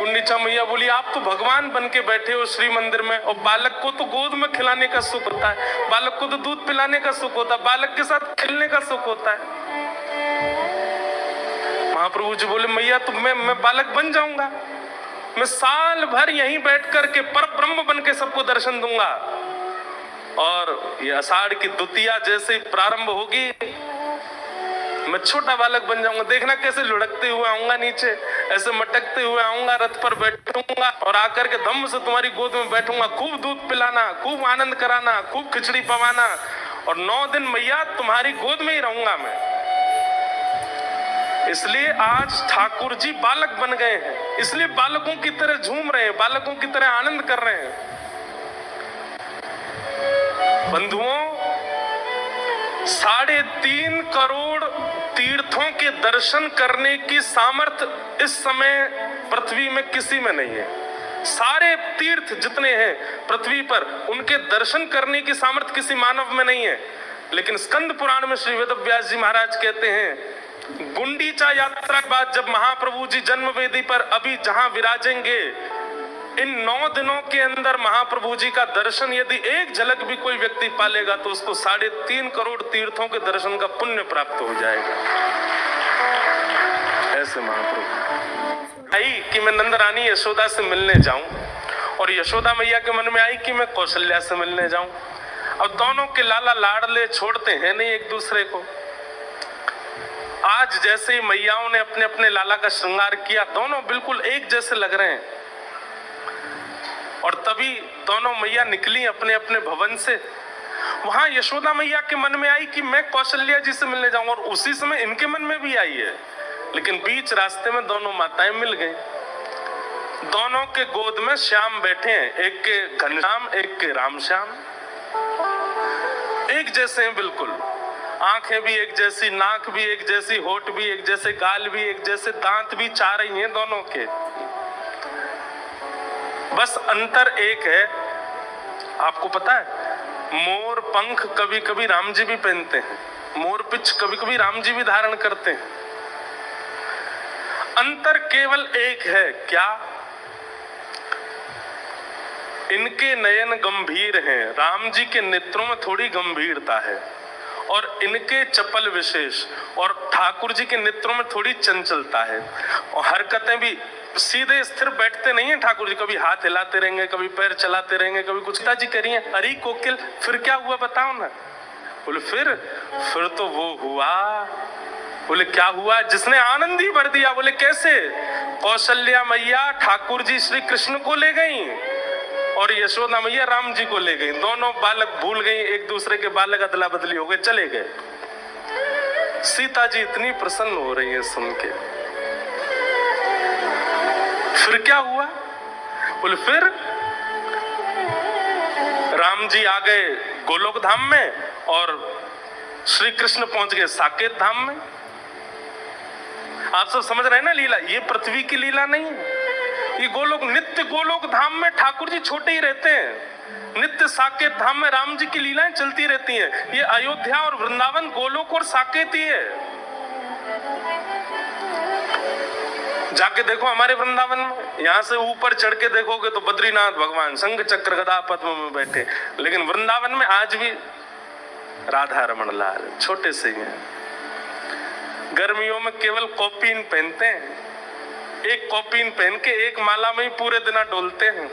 गुंडीचा मैया बोली, आप तो भगवान बन के बैठे हो श्री मंदिर में, और बालक को तो गोद में खिलाने का सुख होता है, बालक को तो दूध पिलाने का सुख होता है, बालक के साथ खेलने का सुख होता है। महाप्रभु जी बोले, मैया तो मैं बालक बन जाऊंगा, मैं साल भर यहीं बैठ कर के पर ब्रह्म बन के सबको दर्शन दूंगा, और ये आषाढ़ की द्वितीया जैसे ही प्रारंभ होगी मैं छोटा बालक बन जाऊंगा, देखना कैसे लुढ़कते हुए आऊंगा नीचे, ऐसे मटकते हुए आऊंगा, रथ पर बैठूंगा और आकर के धम्म से तुम्हारी गोद में बैठूंगा, खूब दूध पिलाना, खूब आनंद कराना, खूब खिचड़ी पवाना, और 9 दिन मैया तुम्हारी गोद में ही रहूंगा मैं। इसलिए आज ठाकुर जी बालक बन गए हैं, इसलिए बालकों की तरह झूम रहे हैं, बालकों की तरह आनंद कर रहे हैं। बंधुओं, 3.5 करोड़ तीर्थों के दर्शन करने की सामर्थ्य इस समय पृथ्वी में किसी में नहीं है। सारे तीर्थ जितने हैं पृथ्वी पर, उनके दर्शन करने की सामर्थ्य किसी मानव में नहीं है। लेकिन स्कंद पुराण में श्री वेदव्यास जी महाराज कहते हैं, गुंडीचा यात्रा के बाद जब महाप्रभु जी जन्म वेदी पर अभी जहां विराजेंगे, इन 9 दिनों के अंदर महाप्रभु जी का दर्शन यदि एक झलक भी कोई व्यक्ति पालेगा तो उसको 3.5 करोड़ तीर्थों के दर्शन का पुण्य प्राप्त हो जाएगा। ऐसे महाप्रभु आई कि मैं नंद रानी यशोदा से मिलने जाऊं, और यशोदा मैया के मन में आई कि मैं कौशल्या से मिलने जाऊं। अब दोनों के लाला लाडले छोड़ते हैं नहीं एक दूसरे को। आज जैसे ही मैयाओं ने अपने अपने लाला का श्रृंगार किया, दोनों बिल्कुल एक जैसे लग रहे हैं, और तभी दोनों मैया निकली अपने अपने भवन से। वहां यशोदा मैया के मन में आई कि मैं कौशल्या जी से मिलने जाऊं, और उसी समय इनके मन में भी आई है। लेकिन बीच रास्ते में दोनों माताएं मिल गई। दोनों के गोद में श्याम बैठे हैं, एक के घनश्याम, एक के रामश्याम, एक जैसे हैं बिल्कुल, आंखें भी एक जैसी, नाक भी एक जैसी, होठ भी एक जैसे, गाल भी एक जैसे, दांत भी 4 ही हैं दोनों के। बस अंतर एक है, आपको पता है, मोर पंख कभी कभी राम जी भी पहनते हैं, मोर पिच कभी कभी राम जी भी धारण करते हैं। अंतर केवल एक है, क्या? इनके नयन गंभीर हैं, राम जी के नेत्रों में थोड़ी गंभीरता है, और इनके चपल विशेष, और ठाकुर जी के नेत्रों में थोड़ी चंचलता है, और हरकतें भी सीधे स्थिर बैठते नहीं है ठाकुर जी, कभी हाथ हिलाते रहेंगे, कभी पैर चलाते रहेंगे, कभी कुछ। पिताजी करिए, अरे कोकिल फिर क्या हुआ बताओ ना। बोले फिर तो वो हुआ। बोले क्या हुआ? जिसने आनंद ही भर दिया। बोले कैसे? कौशल्या मैया ठाकुर जी श्री कृष्ण को ले गई और यशोदा मैया राम जी को ले गई। दोनों बालक भूल गई एक दूसरे के, बालक अदला बदली हो गए, चले गए। सीता जी इतनी प्रसन्न हो रही है सुन के। फिर क्या हुआ? बोले फिर राम जी आ गए गोलोक धाम में और श्री कृष्ण पहुंच गए साकेत धाम में। आप सब समझ रहे हैं ना लीला? ये पृथ्वी की लीला नहीं है, ये गोलोक, नित्य गोलोक धाम में ठाकुर जी छोटे ही रहते हैं। नित्य साकेत धाम में राम जी की लीलाएं चलती रहती हैं। ये अयोध्या और वृंदावन गोलोक और साकेत ही है। जाके देखो हमारे वृंदावन में, यहाँ से ऊपर चढ़ के देखोगे तो बद्रीनाथ भगवान शंख चक्र गदा पद्म में बैठे, लेकिन वृंदावन में आज भी राधा रमण लाल छोटे से ही हैं। गर्मियों में केवल कॉपीन पहनते हैं, एक कॉपीन पहन के एक माला में ही पूरे दिन डोलते हैं।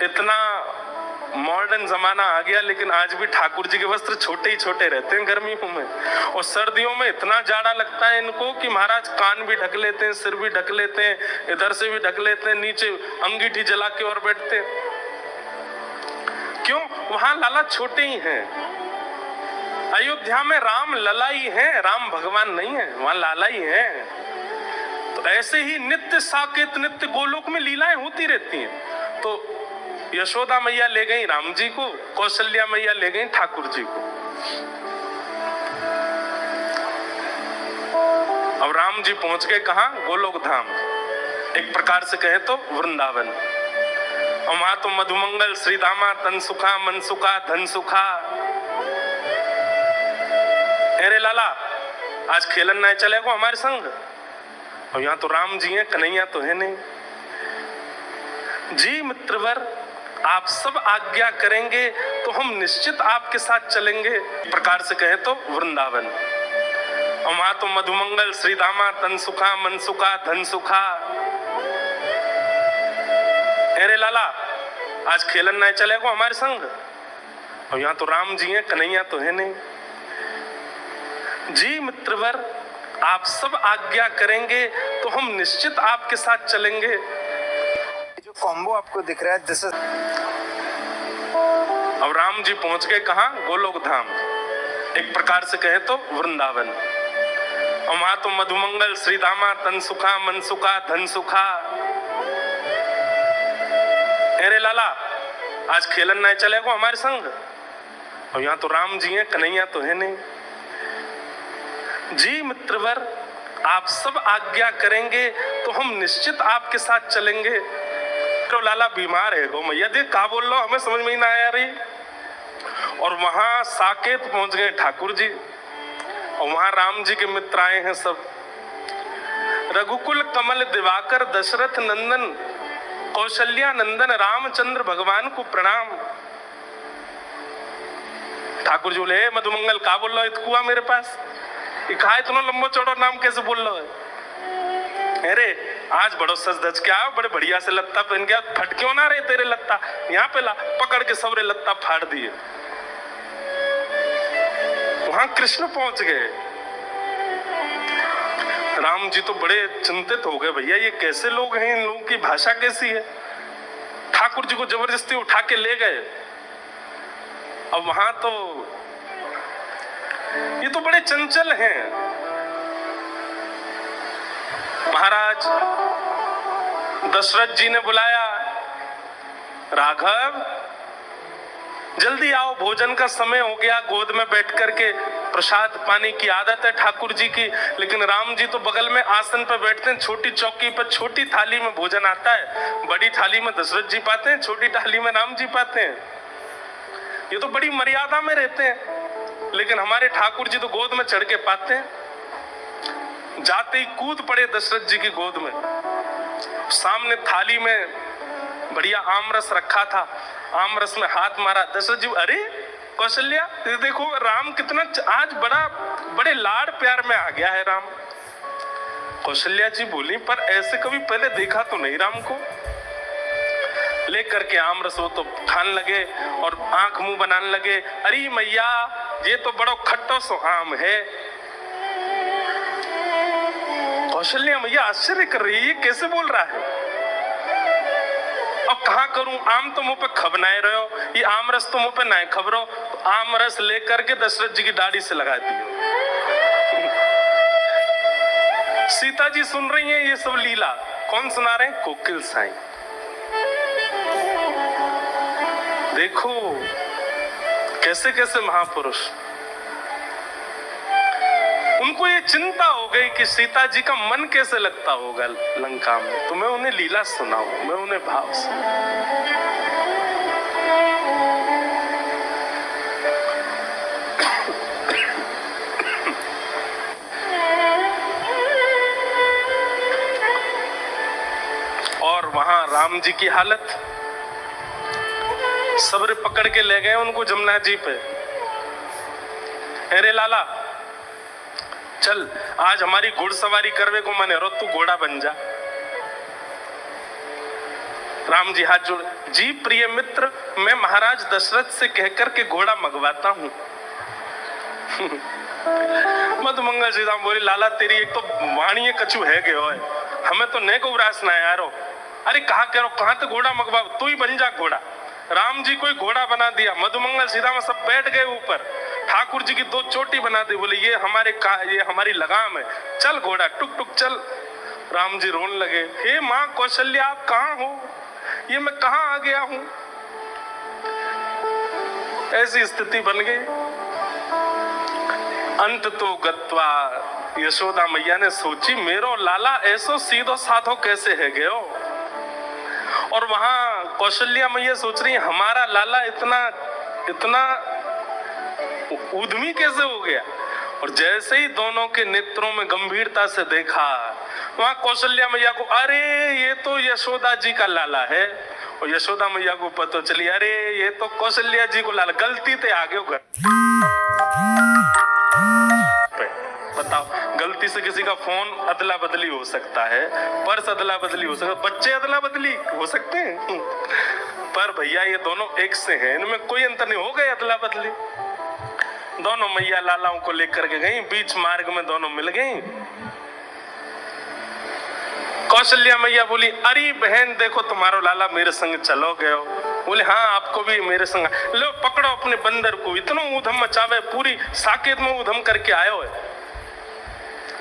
इतना मॉडर्न जमाना आ गया, लेकिन आज भी ठाकुर जी के वस्त्र छोटे ही छोटे रहते हैं गर्मियों में। और सर्दियों में इतना जाड़ा लगता है इनको कि महाराज कान भी ढक लेते हैं, सिर भी ढक लेते हैं, इधर से भी ढक लेते हैं, नीचे अंगीठी जला के और बैठते हैं। क्यों? वहां लाला छोटे ही हैं। अयोध्या में राम लला ही है, राम भगवान नहीं है, वहां लाला ही है। तो ऐसे ही नित्य साकेत, नित्य गोलोक में लीलाएं होती रहती हैं। तो यशोदा मैया ले गई राम जी को, कौशल्या मैया ले गई ठाकुर जी को। अब राम जी पहुंच गए कहां? गोलोक धाम, एक प्रकार से कहे तो वृंदावन। और वहां तो मधुमंगल श्रीधामा तन सुखा मन सुखा धन सुखा। अरे लाला आज खेलन नहीं चलेगा हमारे संग? और यहाँ तो राम जी हैं, कन्हैया तो है नहीं। जी मित्रवर, आप सब आज्ञा करेंगे तो हम निश्चित आपके साथ चलेंगे। प्रकार से कहे तो वृंदावन। और वहां तो मधुमंगल श्रीधामा तन सुखा मन सुखा धन सुखा। अरे लाला आज खेलन नहीं चलेगा हमारे संग? और यहाँ तो राम जी हैं, कन्हैया तो है नहीं। जी मित्रवर, आप सब आज्ञा करेंगे तो हम निश्चित आपके साथ चलेंगे। जो कॉम्बो आपको दिख रहा है दिस इज। अब राम जी पहुंच गए कहां? गोलोक धाम, एक प्रकार से कहे तो वृंदावन। और वहां तो मधुमंगल श्रीधामा तन सुखा मन सुखा धन सुखा। अरे लाला आज खेलन नहीं चलेगा हमारे संग? और यहाँ तो राम जी हैं, कन्हैया तो है नहीं। जी मित्रवर, आप सब आज्ञा करेंगे तो हम निश्चित आपके साथ चलेंगे। तो लाला बीमार है गो मैया, देख कहा बोल लो, हमें समझ में ही ना आ रही। और वहां साकेत पहुंच गए ठाकुर जी, और वहां राम जी के मित्र आए हैं सब। रघुकुल कमल दिवाकर दशरथ नंदन कौशल्या नंदन रामचंद्र भगवान को प्रणाम। ठाकुर जी बोले मधुमंगल का बोल रहा है इतकुआ मेरे पास? कहा इतना लंबो चौड़ा नाम कैसे बोल रहा है? अरे आज बड़ो सज धज के आओ, बड़े बढ़िया से लत्ता पहन के, फट क्यों ना रहे तेरे लत्ता? यहाँ पे ला, पकड़ के सबरे लत्ता फाड़ दिए। वहां कृष्ण पहुंच गए। राम जी तो बड़े चिंतित हो गए, भैया ये कैसे लोग हैं, इन लोगों की भाषा कैसी है? ठाकुर जी को जबरदस्ती उठा के ले गए। अब वहां तो ये तो बड़े चंचल हैं। महाराज दशरथ जी ने बुलाया, राघव जल्दी आओ, भोजन का समय हो गया। गोद में बैठ करके प्रसाद पानी की आदत है ठाकुर जी की, लेकिन राम जी तो बगल में आसन पर बैठते हैं, छोटी चौकी पर छोटी थाली में भोजन आता है। बड़ी थाली में दशरथ जी पाते हैं, छोटी थाली में राम जी पाते हैं। ये तो बड़ी मर्यादा में रहते हैं, लेकिन हमारे ठाकुर जी तो गोद में चढ़ के पाते हैं। जाते ही कूद पड़े दशरथ जी की गोद में। सामने थाली में बढ़िया आमरस रखा था, आमरस में हाथ मारा। दशरथ जी अरे कौशल्या देखो राम कितना आज बड़े लाड़ प्यार में आ गया है राम। कौशल्या जी बोली, पर ऐसे कभी पहले देखा तो नहीं राम को। लेकर के आम रस वो तो खाने लगे और आंख मुंह बनाने लगे, अरे मैया ये तो बड़ो खट्टो सो आम है। कौशल्या मैया आश्चर्य कर रही है, ये कैसे बोल रहा है। अब कहाँ करूं, आम तो मुंह पे खबनाए रहे हो, ये आम रस तो मुंह पे ना खबरो। तो आम रस लेकर के दशरथ जी की दाढ़ी से लगा दियो। सीता जी सुन रही हैं ये सब लीला। कौन सुना रहे हैं? कोकिल साईं। देखो कैसे कैसे महापुरुष, उनको ये चिंता हो गई कि सीता जी का मन कैसे लगता होगा लंका में, तो मैं उन्हें लीला सुनाऊं, मैं उन्हें भाव सुनाऊं। और वहां राम जी की हालत, सबरे पकड़ के ले गए उनको जमुना जी पे। अरे लाला चल, आज हमारी घुड़सवारी करवे को मने रो, तू घोड़ा बन जा। राम जी हाथ जोड़, जी प्रिय मित्र, मैं महाराज दशरथ से कहकर के घोड़ा मंगवाता हूं। मधुमंगल जी राम बोली, लाला तेरी एक तो वाणी कछु है गयो है, हमें तो ने को उरास ना यारो। अरे कहाँ कह रहा, कहाँ तो घोड़ा मंगवा, तू ही बन जा घोड़ा। राम जी को घोड़ा बना दिया, मधुमंगल सीधा में सब बैठ गए ऊपर। ठाकुर जी की दो चोटी बना दी, बोले ये हमारी लगाम है, चल घोड़ा टुक टुक चल। राम जी रोने लगे, हे माँ कौशल्या आप कहाँ हो, ये मैं कहाँ आ गया हूँ। ऐसी स्थिति बन गई। अंत तो गत्वा यशोदा मैया ने सोची, मेरो लाला ऐसो सीधो साधो कैसे है गयो। और वहां कौशल्या मैया सोच रही, हमारा लाला इतना उद्यमी कैसे हो गया। और जैसे ही दोनों के नेत्रों में गंभीरता से देखा, वहां कौशल्या मैया को, अरे ये तो यशोदा जी का लाला है। और यशोदा मैया को पता चली, अरे ये तो कौशल्या जी को लाला, गलती से आ गए घर। बताओ, गलती से किसी का फोन अदला बदली हो सकता है, पर्स अदला बदली हो सकता है, बच्चे अदला बदली हो सकते हैं, पर भैया ये दोनों एक से हैं, इनमें कोई अंतर नहीं। हो गए अदला बदली। दोनों मैया लालाओं को लेकर के गई, बीच मार्ग में दोनों मिल गई। कौशल्या मैया बोली, अरे बहन देखो तुम्हारो लाला मेरे संग चलो गयो। बोले हाँ आपको भी मेरे संग, लो पकड़ो अपने बंदर को, इतना ऊधम मचावे, पूरी साकेत में ऊधम करके आयो है।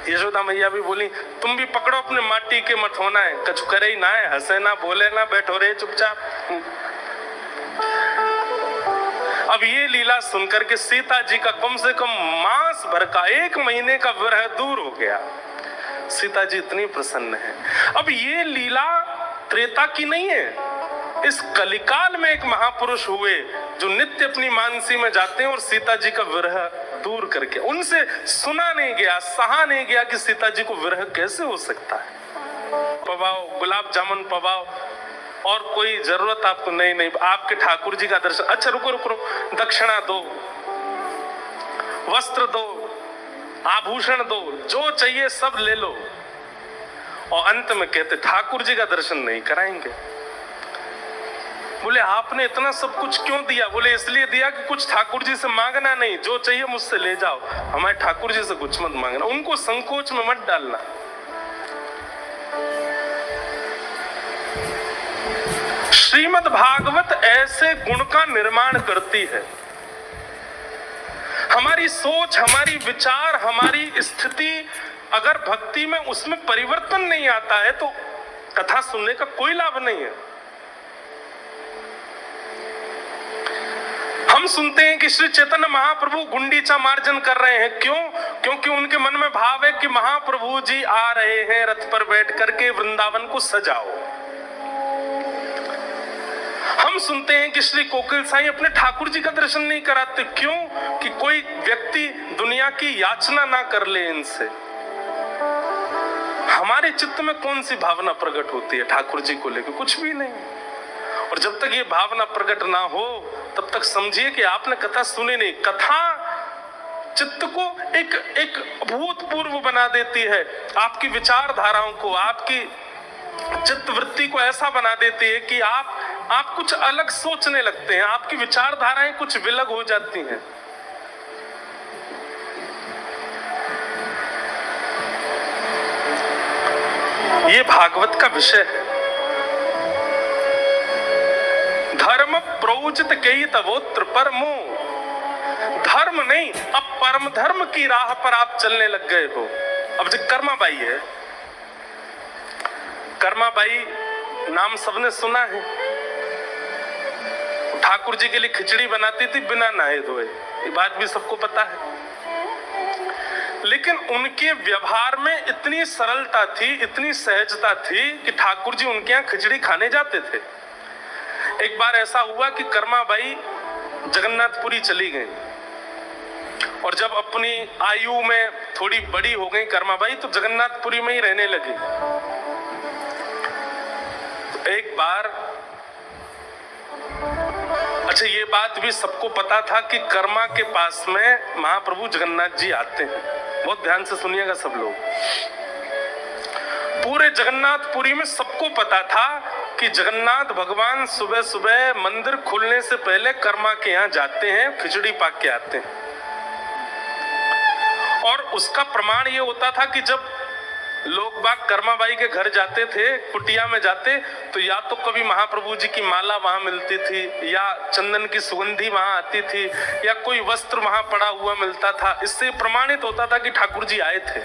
यशोदा मैया भी बोली, तुम भी पकड़ो अपने माटी के मथोना है, कछु करे ही ना है, हंसे ना बोले ना, बैठो रे चुपचाप। अब ये लीला सुनकर के सीता जी का कम से कम मास भर का 1 महीने का विरह दूर हो गया। सीता जी इतनी प्रसन्न है। अब ये लीला त्रेता की नहीं है, इस कलिकाल में एक महापुरुष हुए जो नित्य अपनी मानसी में जाते हैं और सीता जी का विरह दूर करके, उनसे सुना नहीं गया, सहा नहीं गया कि सीता जी को विरह कैसे हो सकता है। पवाओ गुलाब जामुन पवाओ, और कोई जरूरत आपको नहीं, आपके ठाकुर जी का दर्शन। अच्छा रुको, दक्षिणा दो, वस्त्र दो, आभूषण दो, जो चाहिए सब ले लो। और अंत में कहते ठाकुर जी का दर्शन नहीं कराएंगे। बोले आपने इतना सब कुछ क्यों दिया? बोले इसलिए दिया कि कुछ ठाकुर जी से मांगना नहीं, जो चाहिए मुझसे ले जाओ, हमारे ठाकुर जी से कुछ मत मांगना, उनको संकोच में मत डालना। श्रीमद् भागवत ऐसे गुण का निर्माण करती है। हमारी सोच, हमारी विचार, हमारी स्थिति अगर भक्ति में उसमें परिवर्तन नहीं आता है तो कथा सुनने का कोई लाभ नहीं है। हम सुनते हैं कि श्री चैतन्य महाप्रभु गुंडीचा मार्जन कर रहे हैं, क्यों? क्योंकि उनके मन में भाव है कि महाप्रभु जी आ रहे हैं, रथ पर बैठ करके वृंदावन को सजाओ। हम सुनते हैं कि श्री कोकिल साईं अपने ठाकुर जी का दर्शन नहीं कराते, क्यों? कि कोई व्यक्ति दुनिया की याचना ना कर ले इनसे। हमारे चित्त में कौन सी भावना प्रकट होती है ठाकुर जी को लेकर? कुछ भी नहीं। और जब तक ये भावना प्रकट ना हो तब तक समझिए कि आपने कथा सुनी नहीं। कथा चित्त को एक भूतपूर्व बना देती है, आपकी विचारधाराओं को, आपकी चित्त वृत्ति को ऐसा बना देती है कि आप कुछ अलग सोचने लगते हैं, आपकी विचारधाराएं कुछ विलग हो जाती हैं। ये भागवत का विषय है। धर्म प्रोचित कई तवोत्र परमो, धर्म नहीं, अब परम धर्म की राह पर आप चलने लग गए हो। अब जो कर्माबाई है, कर्माबाई नाम सबने सुना है, ठाकुर जी के लिए खिचड़ी बनाती थी बिना नहाए धोए, ये बात भी सबको पता है। लेकिन उनके व्यवहार में इतनी सरलता थी, इतनी सहजता थी कि ठाकुर जी उनके यहाँ खिचड़ी खाने जाते थे। एक बार ऐसा हुआ कि कर्माबाई जगन्नाथपुरी चली गई, और जब अपनी आयु में थोड़ी बड़ी हो गई कर्माबाई, तो जगन्नाथपुरी में ही रहने लगी। तो एक बार, अच्छा ये बात भी सबको पता था कि कर्मा के पास में महाप्रभु जगन्नाथ जी आते हैं। बहुत ध्यान से सुनिएगा सब लोग। पूरे जगन्नाथपुरी में सबको पता था कि जगन्नाथ भगवान सुबह सुबह मंदिर खुलने से पहले कर्मा के यहाँ जाते हैं, खिचड़ी पाक के आते हैं। और उसका प्रमाण ये होता था कि जब लोग बाग कर्माबाई के घर जाते थे, कुटिया में जाते, तो या तो कभी महाप्रभु जी की माला वहां मिलती थी, या चंदन की सुगंधी वहां आती थी, या कोई वस्त्र वहां पड़ा हुआ मिलता था। इससे प्रमाणित होता था कि ठाकुर जी आए थे।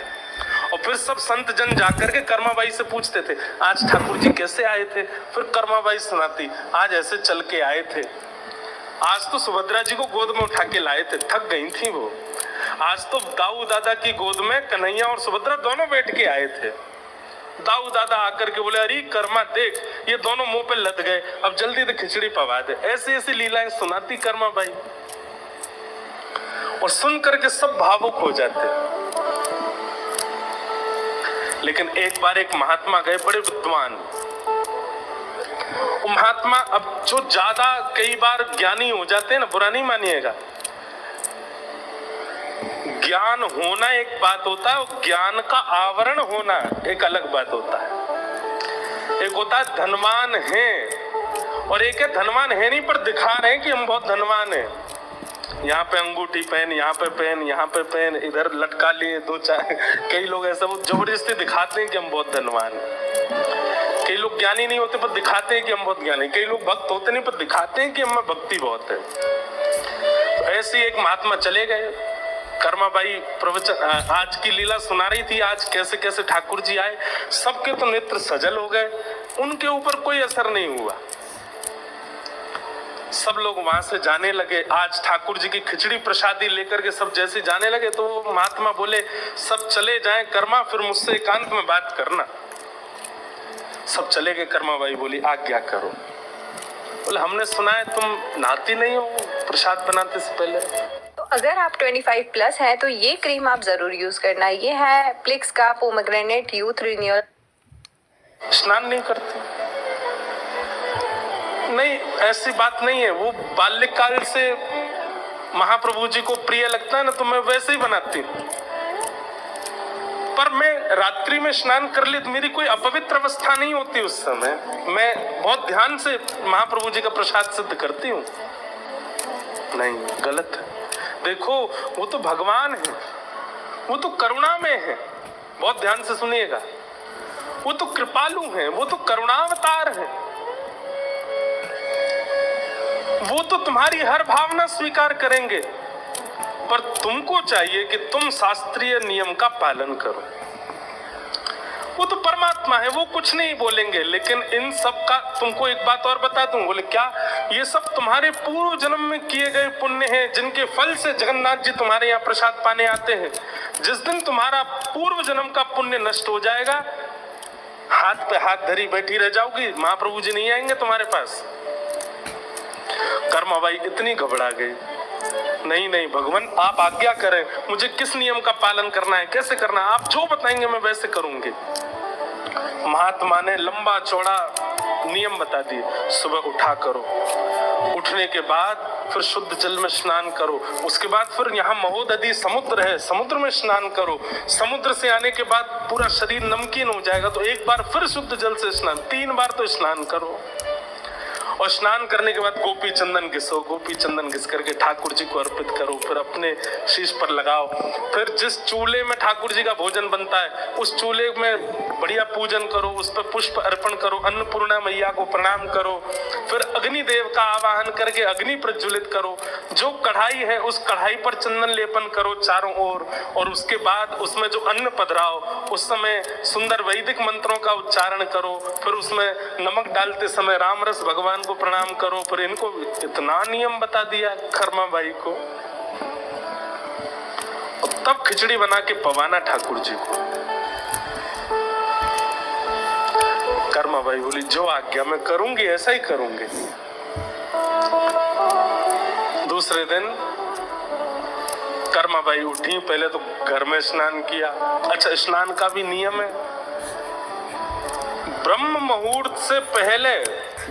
और फिर सब संत जन जाकर के कर्माबाई से पूछते थे, आज ठाकुर जी कैसे आए थे? फिर कर्माबाई सुनाती, आज ऐसे चल के आए थे, आज तो सुभद्रा जी को गोद में उठा के लाए थे, थक गई थी वो, आज तो दाऊ दादा की गोद में कन्हैया और सुभद्रा दोनों बैठ के आए थे। दाऊ दादा आकर के बोले, अरे कर्मा देख, ये दोनों मुंह पे लद गए, अब जल्दी से खिचड़ी पवा दे। ऐसी ऐसी लीलाएं सुनाती कर्माबाई, और सुन करके सब भावुक हो जाते। लेकिन एक बार एक महात्मा गए, बड़े विद्वान महात्मा। अब जो ज्यादा कई बार ज्ञानी हो जाते हैं ना, बुरा नहीं मानिएगा, ज्ञान होना एक बात होता है, ज्ञान का आवरण होना एक अलग बात होता है। एक होता है धनवान है, और एक है धनवान है नहीं पर दिखा रहे हैं कि हम बहुत धनवान हैं। यहाँ पे अंगूठी पहन, यहाँ पे पहन, यहाँ पे पहन, इधर लटका लिए दो चार। कई लोग ऐसा वो जबरदस्ती दिखाते हैं कि हम बहुत धनवान हैं। कई लोग ज्ञानी नहीं होते पर दिखाते हैं कि हम बहुत ज्ञानी। कई लोग भक्त होते नहीं पर दिखाते हैं कि हमें भक्ति बहुत है। तो ऐसे एक महात्मा चले गए। कर्माबाई प्रवचन आज की लीला सुना रही थी, आज कैसे कैसे ठाकुर जी आए। सबके तो नेत्र सजल हो गए, उनके ऊपर कोई असर नहीं हुआ। सब लोग वहां से जाने लगे। आज ठाकुर जी की खिचड़ी प्रसादी लेकर के सब जैसे जाने लगे, तो वो महात्मा बोले, सब चले जाएं कर्मा, फिर मुझसे एकांत में बात करना। सब चले गए। कर्माबाई बोली, आज्ञा करो। बोले, हमने सुना है तुम नहाती नहीं हो प्रसाद बनाते से पहले। तो अगर आप 25 प्लस हैं तो ये क्रीम आप जरूर यूज करना। ये है प्लिक्स का पोमेग्रेनेट यूथ रिन्यूअल। स्नान नहीं करते? नहीं, ऐसी बात नहीं है। वो बाल्यकाल से महाप्रभु जी को प्रिय लगता है ना, तो मैं वैसे ही बनाती हूँ। पर मैं रात्रि में स्नान कर ली तो मेरी कोई अपवित्र अवस्था नहीं होती उस समय। मैं बहुत ध्यान से महाप्रभु जी का प्रसाद सिद्ध करती हूँ। नहीं, गलत है। देखो, वो तो भगवान है, वो तो करुणा में है। बहुत ध्यान से सुनिएगा, वो तो कृपालु हैं, वो तो करुणावतार हैं। वो तो तुम्हारी हर भावना स्वीकार करेंगे, पर तुमको चाहिए कि तुम शास्त्रीय नियम का पालन करो। वो तो परमात्मा है, वो कुछ नहीं बोलेंगे। लेकिन इन सब का तुमको एक बात और बता दूं। बोले, क्या? ये सब तुम्हारे पूर्व जन्म में किए गए पुण्य हैं, जिनके फल से जगन्नाथ जी तुम्हारे यहाँ प्रसाद पाने आते हैं। जिस दिन तुम्हारा पूर्व जन्म का पुण्य नष्ट हो जाएगा, हाथ पे हाथ धरी बैठी रह जाओगी, महाप्रभु जी नहीं आएंगे तुम्हारे पास। कर्माबाई इतनी घबरा गई। नहीं नहीं भगवान, आप आज्ञा करें, मुझे किस नियम का पालन करना है, कैसे करना है, आप जो बताएंगे मैं वैसे करूंगी। महात्मा ने लंबा चौड़ा नियम बता दिए। सुबह उठा करो। उठने के बाद फिर शुद्ध जल में स्नान करो, उसके बाद फिर यहाँ महोदधि समुद्र है, समुद्र में स्नान करो, समुद्र से आने के बाद पूरा शरीर नमकीन हो जाएगा तो एक बार फिर शुद्ध जल से स्नान, 3 बार तो स्नान करो। और स्नान करने के बाद गोपी चंदन घिसो, गोपी चंदन घिस करके ठाकुर जी को अर्पित करो, फिर अपने शीश पर लगाओ। फिर जिस चूल्हे में ठाकुर जी का भोजन बनता है उस चूल्हे में बढ़िया पूजन करो, उस पर पुष्प अर्पण करो, अन्नपूर्णा मैया को प्रणाम करो। फिर अग्निदेव का आवाहन करके अग्नि प्रज्वलित करो, जो कढ़ाई है उस कढ़ाई पर चंदन लेपन करो चारों ओर, और उसके बाद उसमें जो अन्न पधराओ उस समय सुंदर वैदिक मंत्रों का उच्चारण करो। फिर उसमें नमक डालते समय राम रस भगवान को प्रणाम करो। फिर इनको इतना नियम बता दिया कर्मा बाई को, और तब खिचड़ी बना के पवाना ठाकुर जी को। कर्मा बाई बोली जो आज्ञा मैं करूंगी ऐसा ही करूंगी। दूसरे दिन कर्मा बाई उठी, पहले तो घर में स्नान किया। अच्छा, स्नान का भी नियम है, ब्रह्म मुहूर्त से पहले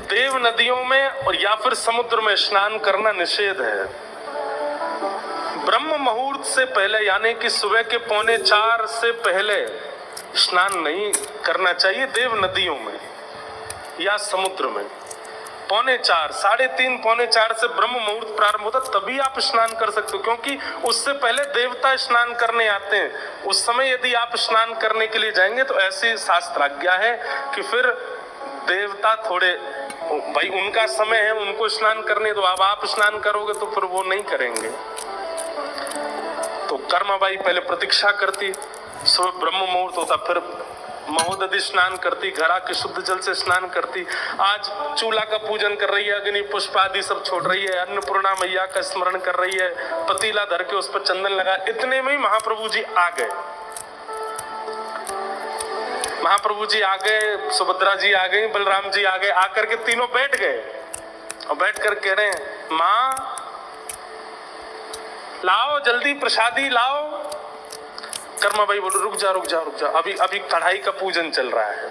देव नदियों में और या फिर समुद्र में स्नान करना निषेध है। ब्रह्म मुहूर्त से पहले यानी कि सुबह के 3:45 से पहले स्नान नहीं करना चाहिए देव नदियों में या समुद्र में। 3:45, 3:30, 3:45 से ब्रह्म मुहूर्त प्रारंभ होता, तभी आप स्नान कर सकते हो, क्योंकि उससे पहले देवता स्नान करने आते हैं। उस समय यदि आप स्नान करने के लिए जाएंगे तो ऐसी शास्त्राज्ञा है कि फिर देवता थोड़े, भाई उनका समय है, उनको स्नान करने दो, अब आप स्नान करोगे तो फिर वो नहीं करेंगे। तो कर्माबाई पहले प्रतीक्षा करती, सुबह ब्रह्म मुहूर्त होता, फिर महोदधि स्नान करती, घर आके शुद्ध जल से स्नान करती। आज चूल्हा का पूजन कर रही है, अग्नि पुष्प आदि सब छोड़ रही है, अन्नपूर्णा मैया का स्मरण कर रही है, पतीला धर के उस पर चंदन लगा। इतने में ही महाप्रभु जी आ गए। महाप्रभु जी आ गए, सुभद्रा जी आ गई, बलराम जी आ गए। आकर के तीनों बैठ गए और बैठ कर कह रहे हैं, माँ लाओ जल्दी प्रसादी लाओ। कर्मा भाई बोलो रुक जा रुक जा रुक जा, अभी कढ़ाई का पूजन चल रहा है।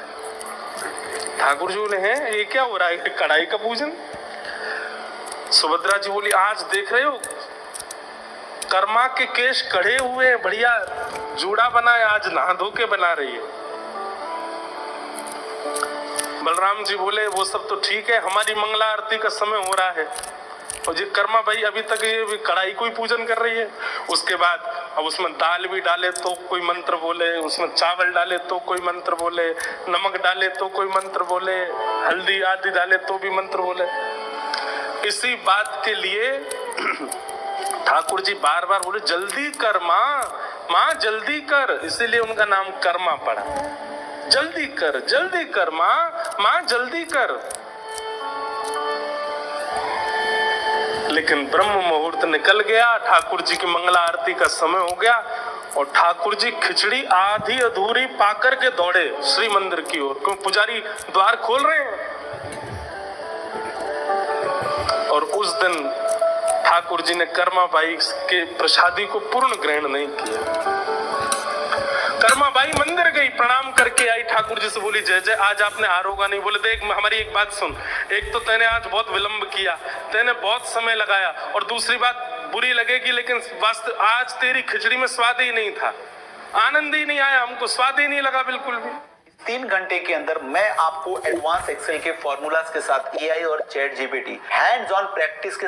ठाकुर जी बोले हैं ये क्या हो रहा है, कढ़ाई का पूजन? सुभद्रा जी बोली आज देख रहे हो कर्मा के केश कढ़े हुए हैं, बढ़िया जूड़ा बना है, आज नहा धो के बना रही है। बलराम जी बोले वो सब तो ठीक है, हमारी मंगला आरती का समय हो रहा है। और ये कर्मा भाई अभी तक ये कढ़ाई को ही पूजन कर रही है। उसके बाद अब उसमें दाल भी डाले तो कोई मंत्र बोले, उसमें चावल डाले तो कोई मंत्र बोले, नमक डाले तो कोई मंत्र बोले, हल्दी आदि डाले तो भी मंत्र बोले। इसी बात के लिए ठाकुर जी बार बार बोले जल्दी कर माँ, माँ जल्दी कर, इसीलिए उनका नाम कर्मा पड़ा। जल्दी कर माँ, माँ जल्दी कर। लेकिन ब्रह्म मुहूर्त निकल गया, ठाकुर जी की मंगला आरती का समय हो गया और ठाकुर जी खिचड़ी आधी अधूरी पाकर के दौड़े श्री मंदिर की ओर, क्योंकि पुजारी द्वार खोल रहे हैं। और उस दिन ठाकुर जी ने कर्माबाई के प्रसादी को पूर्ण ग्रहण नहीं किया। कर्माबाई मंदिर गई, प्रणाम करके आई, ठाकुर जी से बोली जय जय, आज आपने आरोगा नहीं। बोले देख हमारी एक बात सुन, एक तो तैने आज बहुत विलंब किया, तैने बहुत समय लगाया, और दूसरी बात बुरी लगेगी लेकिन वास्तव आज तेरी खिचड़ी में स्वाद ही नहीं था, आनंद ही नहीं आया, हमको स्वाद ही नहीं लगा बिल्कुल भी। 3 घंटे के अंदर मैं आपको एडवांस एक्सेल के फॉर्मूलाज के साथ AI और chat GPT hands on practice के।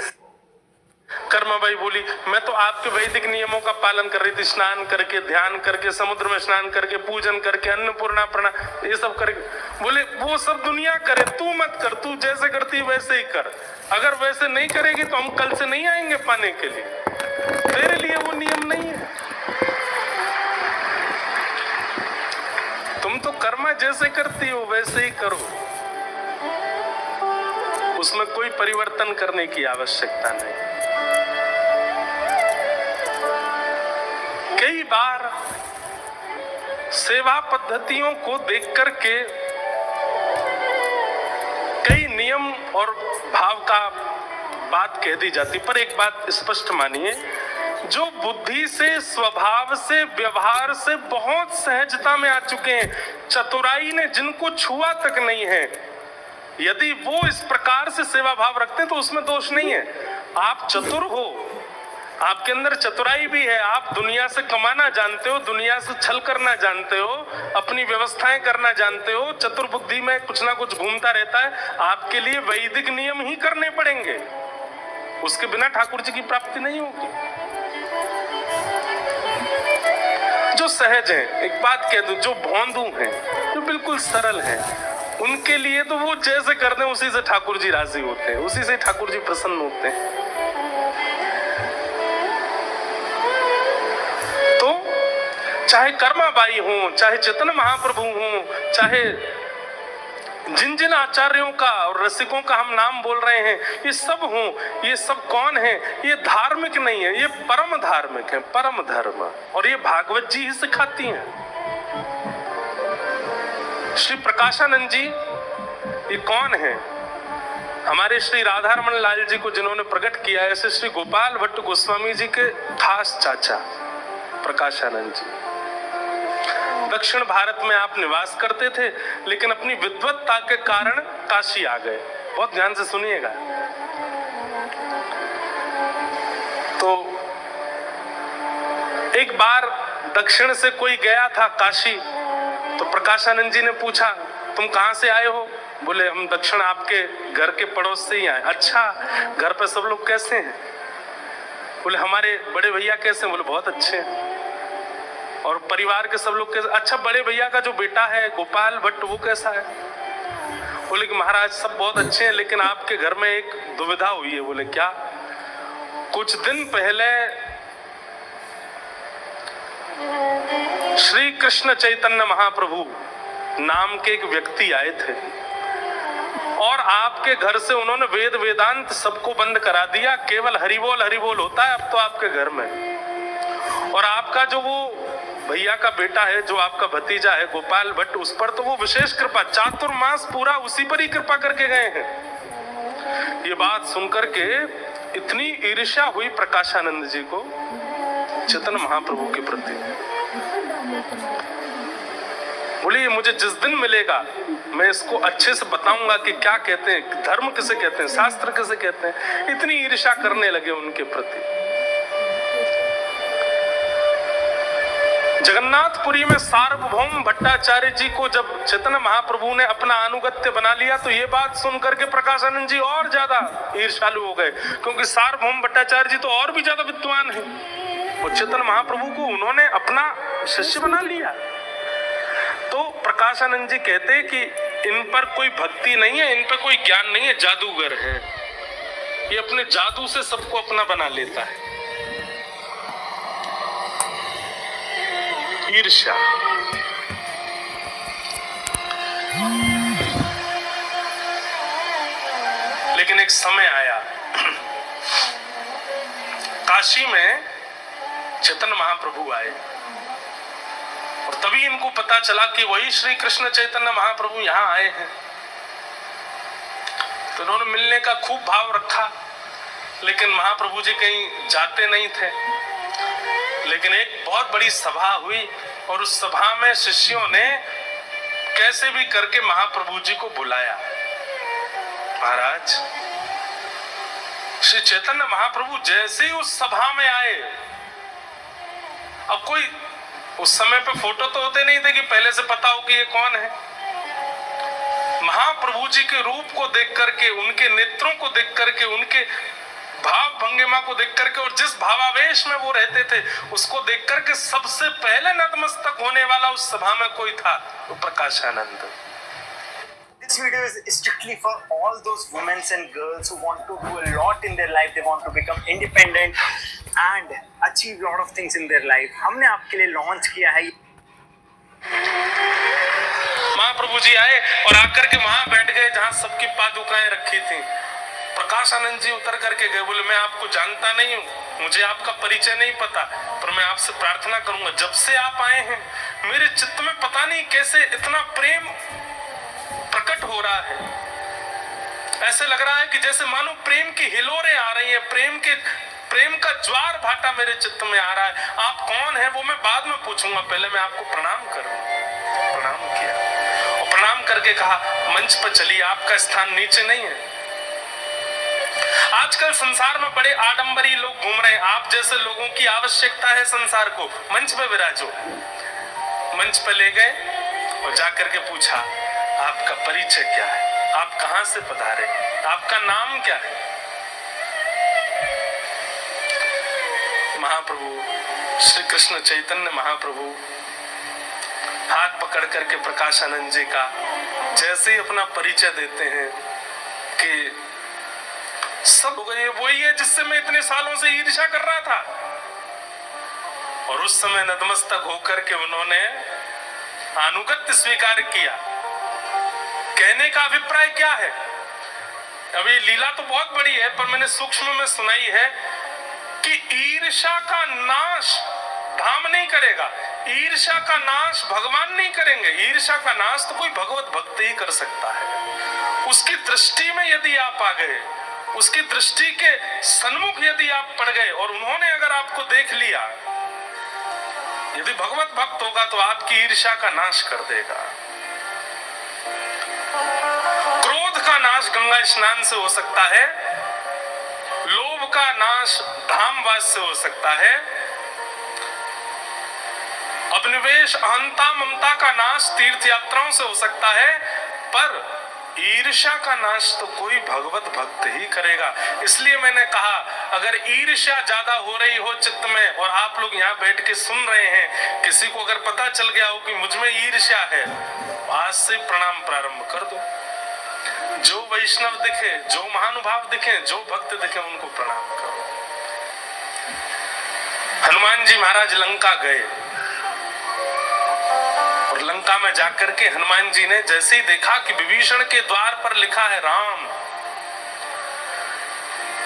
कर्माबाई बोली मैं तो आपके वैदिक नियमों का पालन कर रही थी, स्नान करके, ध्यान करके, समुद्र में स्नान करके, पूजन करके, अन्नपूर्णा प्रणाम ये सब करके। बोले वो सब दुनिया करे, तू मत कर, तू जैसे करती वैसे ही कर। अगर वैसे नहीं करेगी तो हम कल से नहीं आएंगे पाने के लिए, तेरे लिए वो नियम नहीं है। तुम तो कर्मा जैसे करती हो वैसे ही करो, उसमें कोई परिवर्तन करने की आवश्यकता नहीं। कई बार सेवा पद्धतियों को देख करके कई नियम और भाव का बात कह दी जाती, पर एक बात स्पष्ट मानिए, जो बुद्धि से, स्वभाव से, व्यवहार से बहुत सहजता में आ चुके हैं, चतुराई ने जिनको छुआ तक नहीं है, यदि वो इस प्रकार से सेवा भाव रखते हैं तो उसमें दोष नहीं है। आप चतुर हो, आपके अंदर चतुराई भी है, आप दुनिया से कमाना जानते हो, दुनिया से छल करना जानते हो, अपनी व्यवस्थाएं करना जानते हो, चतुर बुद्धि में कुछ ना कुछ घूमता रहता है। आपके लिए वैदिक नियम ही करने पड़ेंगे, उसके बिना ठाकुर जी की प्राप्ति नहीं होगी। जो सहज हैं, एक बात कह दूं, जो भोंदू हैं, जो बिल्कुल सरल हैं, उनके लिए तो वो जैसे कर दें उसी से ठाकुर जी राजी होते हैं, उसी से ठाकुर जी प्रसन्न होते हैं। तो चाहे कर्माबाई हो, चाहे चैतन्य महाप्रभु हो, चाहे जिन जिन आचार्यों का और रसिकों का हम नाम बोल रहे हैं, ये सब हो, ये सब कौन है? ये धार्मिक नहीं है, ये परम धार्मिक है, परम धर्म। और ये भागवत जी ही सिखाती हैं। श्री प्रकाशानंद जी ये कौन है? हमारे श्री राधारमण लाल जी को जिन्होंने प्रकट किया, ऐसे श्री गोपाल भट्ट गोस्वामी जी के खास चाचा प्रकाशानंद जी। दक्षिण भारत में आप निवास करते थे, लेकिन अपनी विद्वत्ता के कारण काशी आ गए। बहुत ध्यान से सुनिएगा। तो एक बार दक्षिण से कोई गया था काशी, तो प्रकाशानंद जी ने पूछा, तुम कहां से आए हो? बोले, हम दक्षिण आपके घर के पड़ोस से ही आए। अच्छा, घर पे सब लोग कैसे हैं? बोले, हमारे बड़े भैया कैसे हैं? बोले, बहुत अच्छे हैं। और परिवार के सब लोग कैसे? अच्छा, बड़े भैया का जो बेटा है गोपाल भट्ट, वो कैसा है? बोले कि महाराज सब बहुत अच्छे हैं, लेकिन आपके घर में एक दुविधा हुई है। बोले, क्या? कुछ दिन पहले श्री कृष्ण चैतन्य महाप्रभु नाम के एक व्यक्ति आए थे और आपके घर से उन्होंने वेद वेदांत सबको बंद करा दिया, केवल हरिबोल हरिबोल होता है अब तो आपके घर में। और आपका जो वो भैया का बेटा है, जो आपका भतीजा है गोपाल भट्ट, उस पर तो वो विशेष कृपा, चातुर्मास पूरा उसी पर ही कृपा करके गए हैं। ये बात सुनकर के इतनी ईर्ष्या हुई प्रकाशानंद जी को चैतन्य महाप्रभु के प्रति। बोले, मुझे जिस दिन मिलेगा मैं इसको अच्छे से बताऊंगा कि क्या कहते हैं, धर्म किसे कहते हैं, शास्त्र किसे कहते हैं। इतनी ईर्ष्या करने लगे उनके प्रति। जगन्नाथपुरी में सार्वभौम भट्टाचार्य जी को जब चैतन्य महाप्रभु ने अपना अनुगत्य बना लिया, तो ये बात सुनकर के प्रकाशानंद जी और ज्यादा ईर्ष्यालु हो गए, क्योंकि सार्वभौम भट्टाचार्य जी तो और भी ज्यादा विद्वान हैं और चैतन्य महाप्रभु को उन्होंने अपना शिष्य बना लिया। तो प्रकाशानंद जी कहते हैं कि इन पर कोई भक्ति नहीं है, इन पर कोई ज्ञान नहीं है, जादूगर है। ये अपने जादू से सबको अपना बना लेता है। ईर्ष्या। लेकिन एक समय आया, काशी में चैतन्य महाप्रभु आए और तभी इनको पता चला कि वही श्री कृष्ण चैतन्य महाप्रभु यहाँ आए हैं। तो उन्होंने मिलने का खूब भाव रखा, लेकिन महाप्रभु जी कहीं जाते नहीं थे। लेकिन एक बहुत बड़ी सभा हुई और उस सभा में शिष्यों ने कैसे भी करके महाप्रभु जी को बुलाया। महाराज, श्री चैतन्य महाप्रभु जैसे ही उस सभा में आए, अब कोई उस समय पे फोटो तो होते नहीं थे कि पहले से पता हो कि ये कौन है। महाप्रभु जी के रूप को देख करके, उनके नेत्रों को देख करके, उनके भाव भंगिमा को देख करके और जिस भावावेश में वो रहते थे उसको देख करके सबसे पहले नतमस्तक होने वाला उस सभा में कोई था, वो Prakashanand. This video is strictly for all those women and girls who want to do a lot in their life. They want to become independent and achieve lot of things in their life. हमने आपके लिए launch किया है। महाप्रभु जी आए और आकर के वहां बैठ गए जहां सबकी पादुकाएं रखी थी। प्रकाशानंद जी उतर करके गए। बोले, मैं आपको जानता नहीं हूँ, मुझे आपका परिचय नहीं पता, पर मैं आपसे प्रार्थना करूंगा, जब से आप आए हैं मेरे चित्त में पता नहीं कैसे इतना प्रेम प्रकट हो रहा है। ऐसे लग रहा है कि जैसे मानो प्रेम की हिलोरें आ रही है, प्रेम का ज्वार भाटा मेरे चित्त में आ रहा है। आप कौन है वो मैं बाद में पूछूंगा, पहले मैं आपको प्रणाम करूं। प्रणाम किया और प्रणाम करके कहा, मंच पर चलिए, आपका स्थान नीचे नहीं है। आजकल संसार में बड़े आडंबरी लोग घूम रहे हैं। आप जैसे लोगों की आवश्यकता है संसार को। मंच पे विराजो। मंच पे ले गए और जाकर के पूछा, आपका परिचय क्या है, आप कहां से पधारे, आपका नाम क्या है। महाप्रभु श्री कृष्ण चैतन्य महाप्रभु हाथ पकड़ करके प्रकाशानंद जी का जैसे ही अपना परिचय देते हैं कि सब वही है जिससे मैं इतने सालों से ईर्ष्या कर रहा था। और उस समय नतमस्तक होकर के उन्होंने अनुगत्य स्वीकार किया। कहने का अभिप्राय क्या है? अभी लीला तो बहुत बड़ी है, पर मैंने सूक्ष्म में सुनाई है कि ईर्ष्या का नाश धाम नहीं करेगा, ईर्ष्या का नाश भगवान नहीं करेंगे। ईर्ष्या का नाश तो कोई भगवत भक्त ही कर सकता है। उसकी दृष्टि में यदि आप आ गए, उसकी दृष्टि के सन्मुख यदि आप पड़ गए और उन्होंने अगर आपको देख लिया, यदि भगवत भक्त होगा तो आपकी ईर्ष्या का नाश कर देगा। क्रोध का नाश गंगा स्नान से हो सकता है, लोभ का नाश धामवास से हो सकता है, अभिनिवेश अहंता ममता का नाश तीर्थ यात्राओं से हो सकता है, पर ईर्ष्या का नाश तो कोई भगवत भक्त ही करेगा। इसलिए मैंने कहा, अगर ईर्ष्या ज्यादा हो रही हो चित्त में और आप लोग यहाँ बैठ के सुन रहे हैं, किसी को अगर पता चल गया हो कि मुझ में ईर्ष्या है, आज से प्रणाम प्रारंभ कर दो। जो वैष्णव दिखे, जो महानुभाव दिखे, जो भक्त दिखे, उनको प्रणाम करो। हनुमान जी महाराज लंका गए और लंका में जाकर के हनुमान जी ने जैसे ही देखा कि विभीषण के द्वार पर लिखा है राम,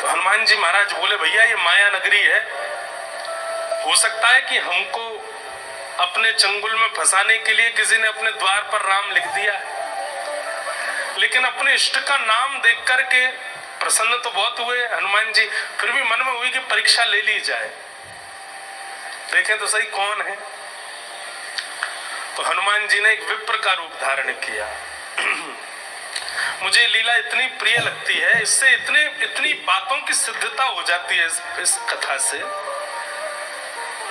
तो हनुमान जी महाराज बोले, भैया ये माया नगरी है, हो सकता है कि हमको अपने चंगुल में फंसाने के लिए किसी ने अपने द्वार पर राम लिख दिया है। लेकिन अपने इष्ट का नाम देख करके प्रसन्न तो बहुत हुए हनुमान जी, फिर भी मन में हुई कि परीक्षा ले ली जाए, देखें तो सही कौन है। तो हनुमान जी ने एक विप्र का रूप धारण किया। मुझे लीला इतनी प्रिय लगती है, इससे इतनी बातों की सिद्धता हो जाती है इस कथा से।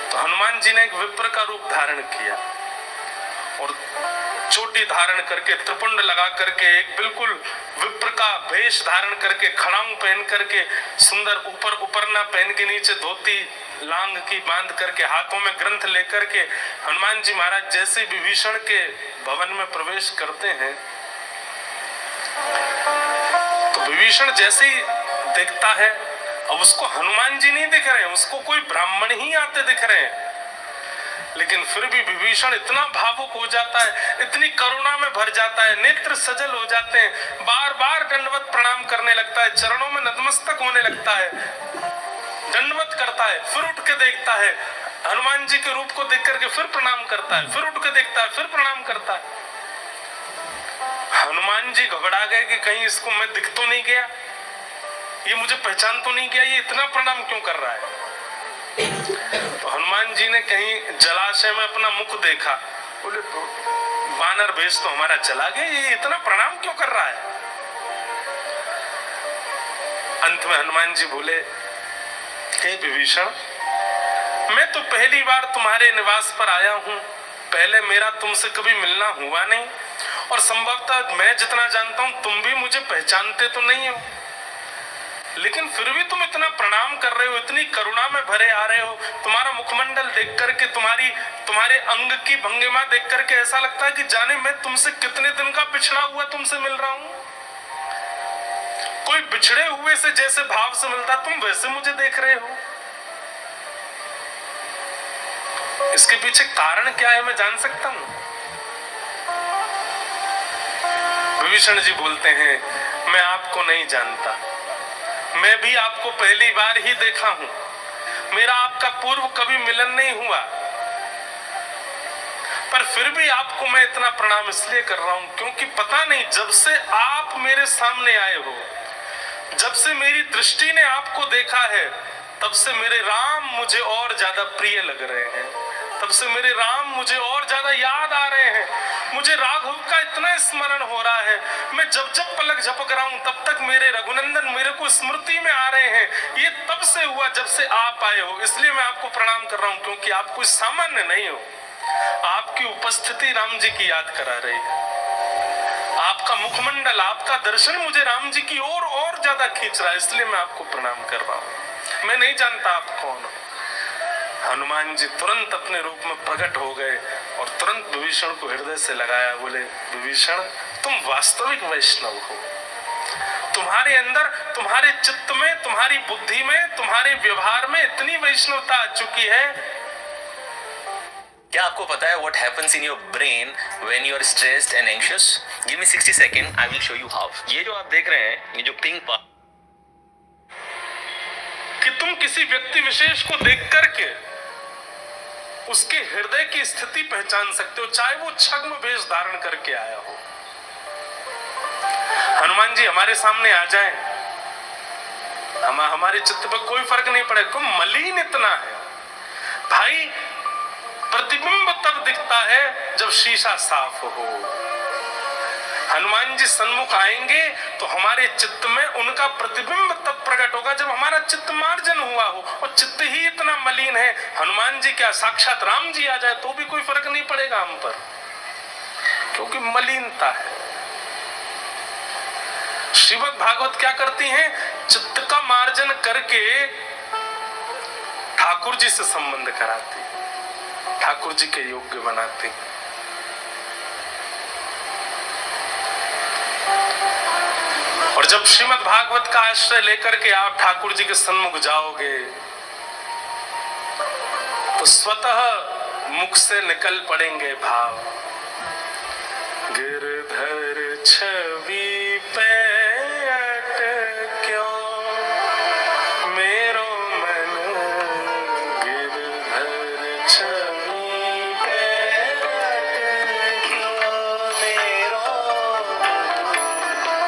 तो हनुमान जी ने एक विप्र का रूप धारण किया और चोटी धारण करके, त्रिपुंड लगा करके, एक बिल्कुल विप्र का वेश धारण करके, खड़ाऊ पहन करके, सुंदर ऊपर उपरना पहन के, नीचे धोती लांग की बांध करके, हाथों में ग्रंथ लेकर के हनुमान जी महाराज जैसे विभीषण के भवन में प्रवेश करते हैं, तो विभीषण जैसे ही देखता है, अब उसको हनुमान जी नहीं दिख रहे हैं, उसको कोई ब्राह्मण ही आते दिख रहे हैं, लेकिन फिर भी विभीषण इतना भावुक हो जाता है, इतनी करुणा में भर जाता है, नेत्र सजल हो जाते हैं, बार बार दंडवत प्रणाम करने लगता है, चरणों में नतमस्तक होने लगता है, दंडवत करता है, फिर उठ के देखता है, हनुमान जी के रूप को देख करके फिर प्रणाम करता है, फिर उठ के देखता है, फिर प्रणाम करता है। हनुमान जी घबरा गए कि कहीं इसको मैं दिख तो नहीं गया, ये मुझे पहचान तो नहीं गया, ये इतना प्रणाम क्यों कर रहा है। तो हनुमान जी ने कहीं जलाशय में अपना मुख देखा, बोले वानर भेष तो हमारा चला गया, ये इतना प्रणाम क्यों कर रहा है। अंत में हनुमान जी बोले, हे विभीषण, मैं तो पहली बार तुम्हारे निवास पर आया हूं, पहले मेरा तुमसे कभी मिलना हुआ नहीं, और संभवतः मैं जितना जानता हूं तुम भी मुझे पहचानते तो नहीं हो, लेकिन फिर भी तुम इतना प्रणाम कर रहे हो, इतनी करुणा में भरे आ रहे हो। तुम्हारा मुखमंडल देख करके, तुम्हारे अंग की भंगिमा देख करके ऐसा लगता है कि जाने मैं तुमसे कितने दिन का बिछड़ा हुआ तुमसे मिल रहा हूं। कोई बिछड़े हुए से जैसे भाव से मिलता, तुम वैसे मुझे देख रहे हो। इसके पीछे कारण क्या है, मैं जान सकता हूं। विभीषण जी बोलते हैं, मैं आपको नहीं जानता, मैं भी आपको पहली बार ही देखा हूं, मेरा आपका पूर्व कभी मिलन नहीं हुआ, पर फिर भी आपको मैं इतना प्रणाम इसलिए कर रहा हूं क्योंकि पता नहीं, जब से आप मेरे सामने आए हो, जब से मेरी दृष्टि ने आपको देखा है, तब से मेरे राम मुझे और ज्यादा प्रिय लग रहे हैं, तब से मेरे राम मुझे और ज्यादा याद आ रहे हैं। मुझे राघव का इतना समय स्मरण हो रहा है, मैं जब जब पलक झपक रहा हूं तब तक मेरे रघुनंदन मेरे को स्मृति में आ रहे हैं। ये तब से हुआ जब से आप आए हो, इसलिए मैं आपको प्रणाम कर रहा हूं, क्योंकि आप कोई सामान्य नहीं हो। आपकी उपस्थिति राम जी की याद करा रही है। आपका मुखमंडल, आपका दर्शन मुझे राम जी की ओर और ज्यादा खींच रहा है, इसलिए मैं आपको प्रणाम कर रहा हूं। मैं नहीं जानता आप कौन हो। हनुमान जी तुरंत अपने रूप में प्रकट हो गए और तुरंत विभीषण को हृदय से लगाया। बोले, विभीषण तुम वास्तविक वैष्णव हो। तुम्हारे अंदर, तुम्हारे चित्त में, तुम्हारी बुद्धि में, तुम्हारे व्यवहार में इतनी वैष्णवता आ चुकी है। क्या आपको पता है what happens in your brain when you are stressed and anxious? Give me 60 seconds, I will show you how. ये जो आप देख रहे हैं, ये जो पिंक पार्ट, कि तुम किसी व्यक्ति विशेष को देख करके उसके हृदय की स्थिति पहचान सकते हो, चाहे वो छद्म वेश धारण करके आया हो। हनुमान जी हमारे सामने आ जाए, हमारे चित्त पर कोई फर्क नहीं पड़े, क्यों मलिन इतना है भाई। प्रतिबिंब तब दिखता है जब शीशा साफ हो। हनुमान जी सन्मुख आएंगे तो हमारे चित्त में उनका प्रतिबिंब तब प्रकट होगा जब हमारा चित्त मार्जन हुआ हो, और चित्त ही इतना मलिन है। हनुमान जी क्या साक्षात राम जी आ जाए तो भी कोई फर्क नहीं पड़ेगा हम पर, क्योंकि मलिनता है। श्रीमद् भागवत क्या करती हैं? चित्त का मार्जन करके ठाकुर जी से संबंध कराती, ठाकुर जी के योग्य बनाती। और जब श्रीमद् भागवत का आश्रय लेकर के आप ठाकुर जी के सन्मुख जाओगे तो स्वतः मुख से निकल पड़ेंगे भाव। गिरधर छवि पे अटक्यो मेरो मन, गिरधर छवि पे अटक्यो मेरो,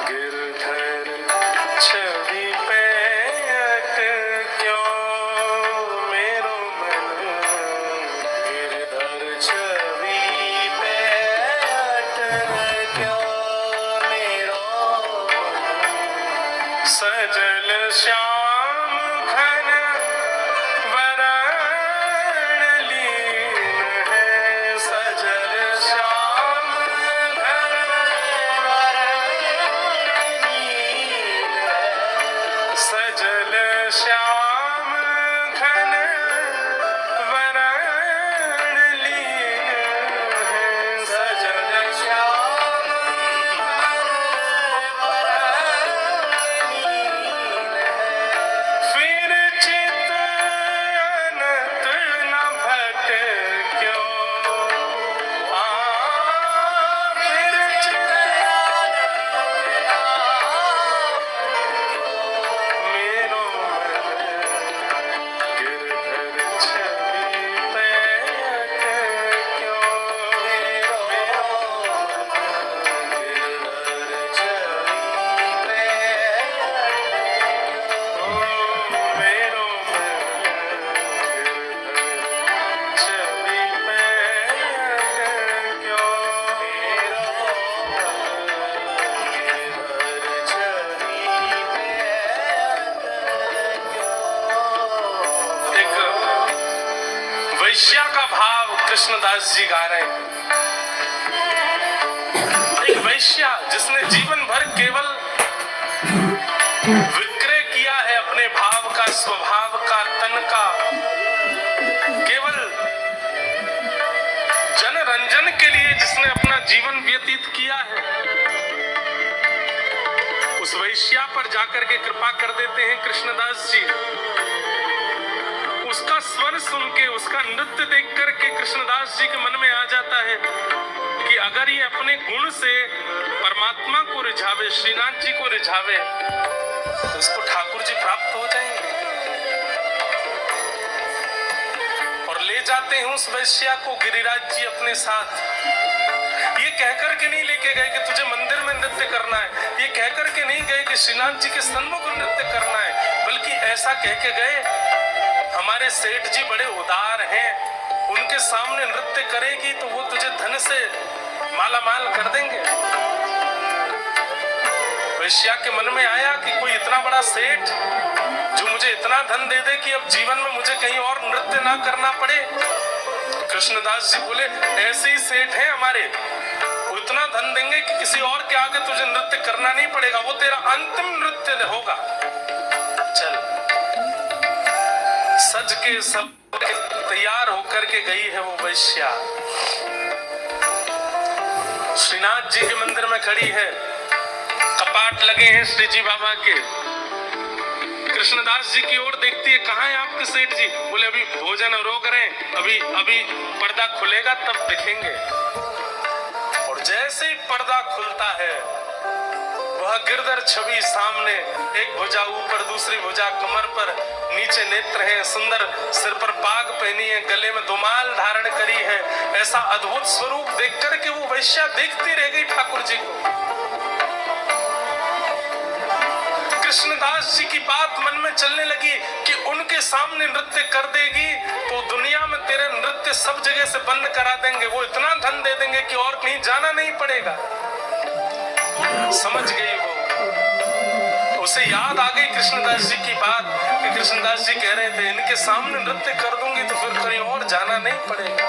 गिरधर छवि पे अटक्यो मेरो मन, गिरधर छवि पे अटक्यो मेरो, सजल श्याम घन वरण लीन है, सजल श्याम घन वरण लीन है, सजल श्याम घन वरण लीन है, सजल श्याम घन वरण लीन है। फिर चित अनंत न भटक्यो, फिर चित मेरो मन, गिरधर छवि पे अटक्यो मेरो, गिरधर छवि पे अटक्यो मेरो मन, गिरधर छवि पे अटक्यो मेरो मन, गिरधर छवि पे अटक्यो। एक वैश्या का भाव कृष्णदास जी गा रहे हैं। एक वैश्या जिसने जीवन भर केवल विक्रय किया है अपने भाव का, स्वभाव का, तन का, केवल जनरंजन के लिए जिसने अपना जीवन व्यतीत किया है, उस वैश्या पर जाकर के कृपा कर देते हैं कृष्णदास जी। उसका स्वर सुन के, उसका नृत्य देख करके कृष्णदास जी के मन में आ जाता है कि अगर ये अपने गुण से परमात्मा को रिझावे, श्रीनाथ जी को रिझावे, तो उसको ठाकुर जी प्राप्त हो जाएंगे। और ले जाते हैं उस वैश्या को गिरिराज जी अपने साथ। ये कहकर के नहीं लेके गए कि तुझे मंदिर में नृत्य करना है, ये कहकर के नहीं गए कि श्रीनाथ जी के सन्मुख नृत्य करना है, बल्कि ऐसा कह के गए, हमारे सेठ जी बड़े उदार हैं, उनके सामने नृत्य करेगी तो वो तुझे धन से माला माल कर देंगे। वैश्या के मन में आया कि कोई इतना बड़ा सेठ जो मुझे इतना धन दे दे कि अब जीवन में मुझे कहीं और नृत्य ना करना पड़े। कृष्णदास जी बोले ऐसे ही सेठ हैं हमारे, वो इतना धन देंगे कि किसी और के आगे तुझे नृत्य करना नहीं पड़ेगा, वो तेरा अंतिम नृत्य होगा। चल सज के सब तैयार होकर के गई है वो वैश्या, श्रीनाथ जी के मंदिर में खड़ी है, कपाट लगे हैं श्री जी बाबा के। कृष्णदास जी की ओर देखती है, कहाँ है आपके सेठ जी? बोले अभी भोजन रोक रहे हैं, अभी पर्दा खुलेगा तब दिखेंगे। और जैसे ही पर्दा खुलता है वह गिरधर छवि सामने, एक भुजा ऊपर दूसरी भुजा कमर पर, नीचे नेत्र है, सुंदर सिर पर पाग पहनी है, गले में दुमाल धारण करी है। ऐसा अद्भुत स्वरूप देख करके वो वैश्या देखती रह गई ठाकुर जी को। कृष्णदास जी की बात मन में चलने लगी कि उनके सामने नृत्य कर देगी तो दुनिया में तेरे नृत्य सब जगह से बंद करा देंगे, वो इतना धन दे देंगे कि और कहीं जाना नहीं पड़ेगा। समझ गई वो, उसे याद आ गई कृष्णदास जी की बात कि कृष्णदास जी कह रहे थे इनके सामने नृत्य कर दूंगी तो फिर कहीं और जाना नहीं पड़ेगा।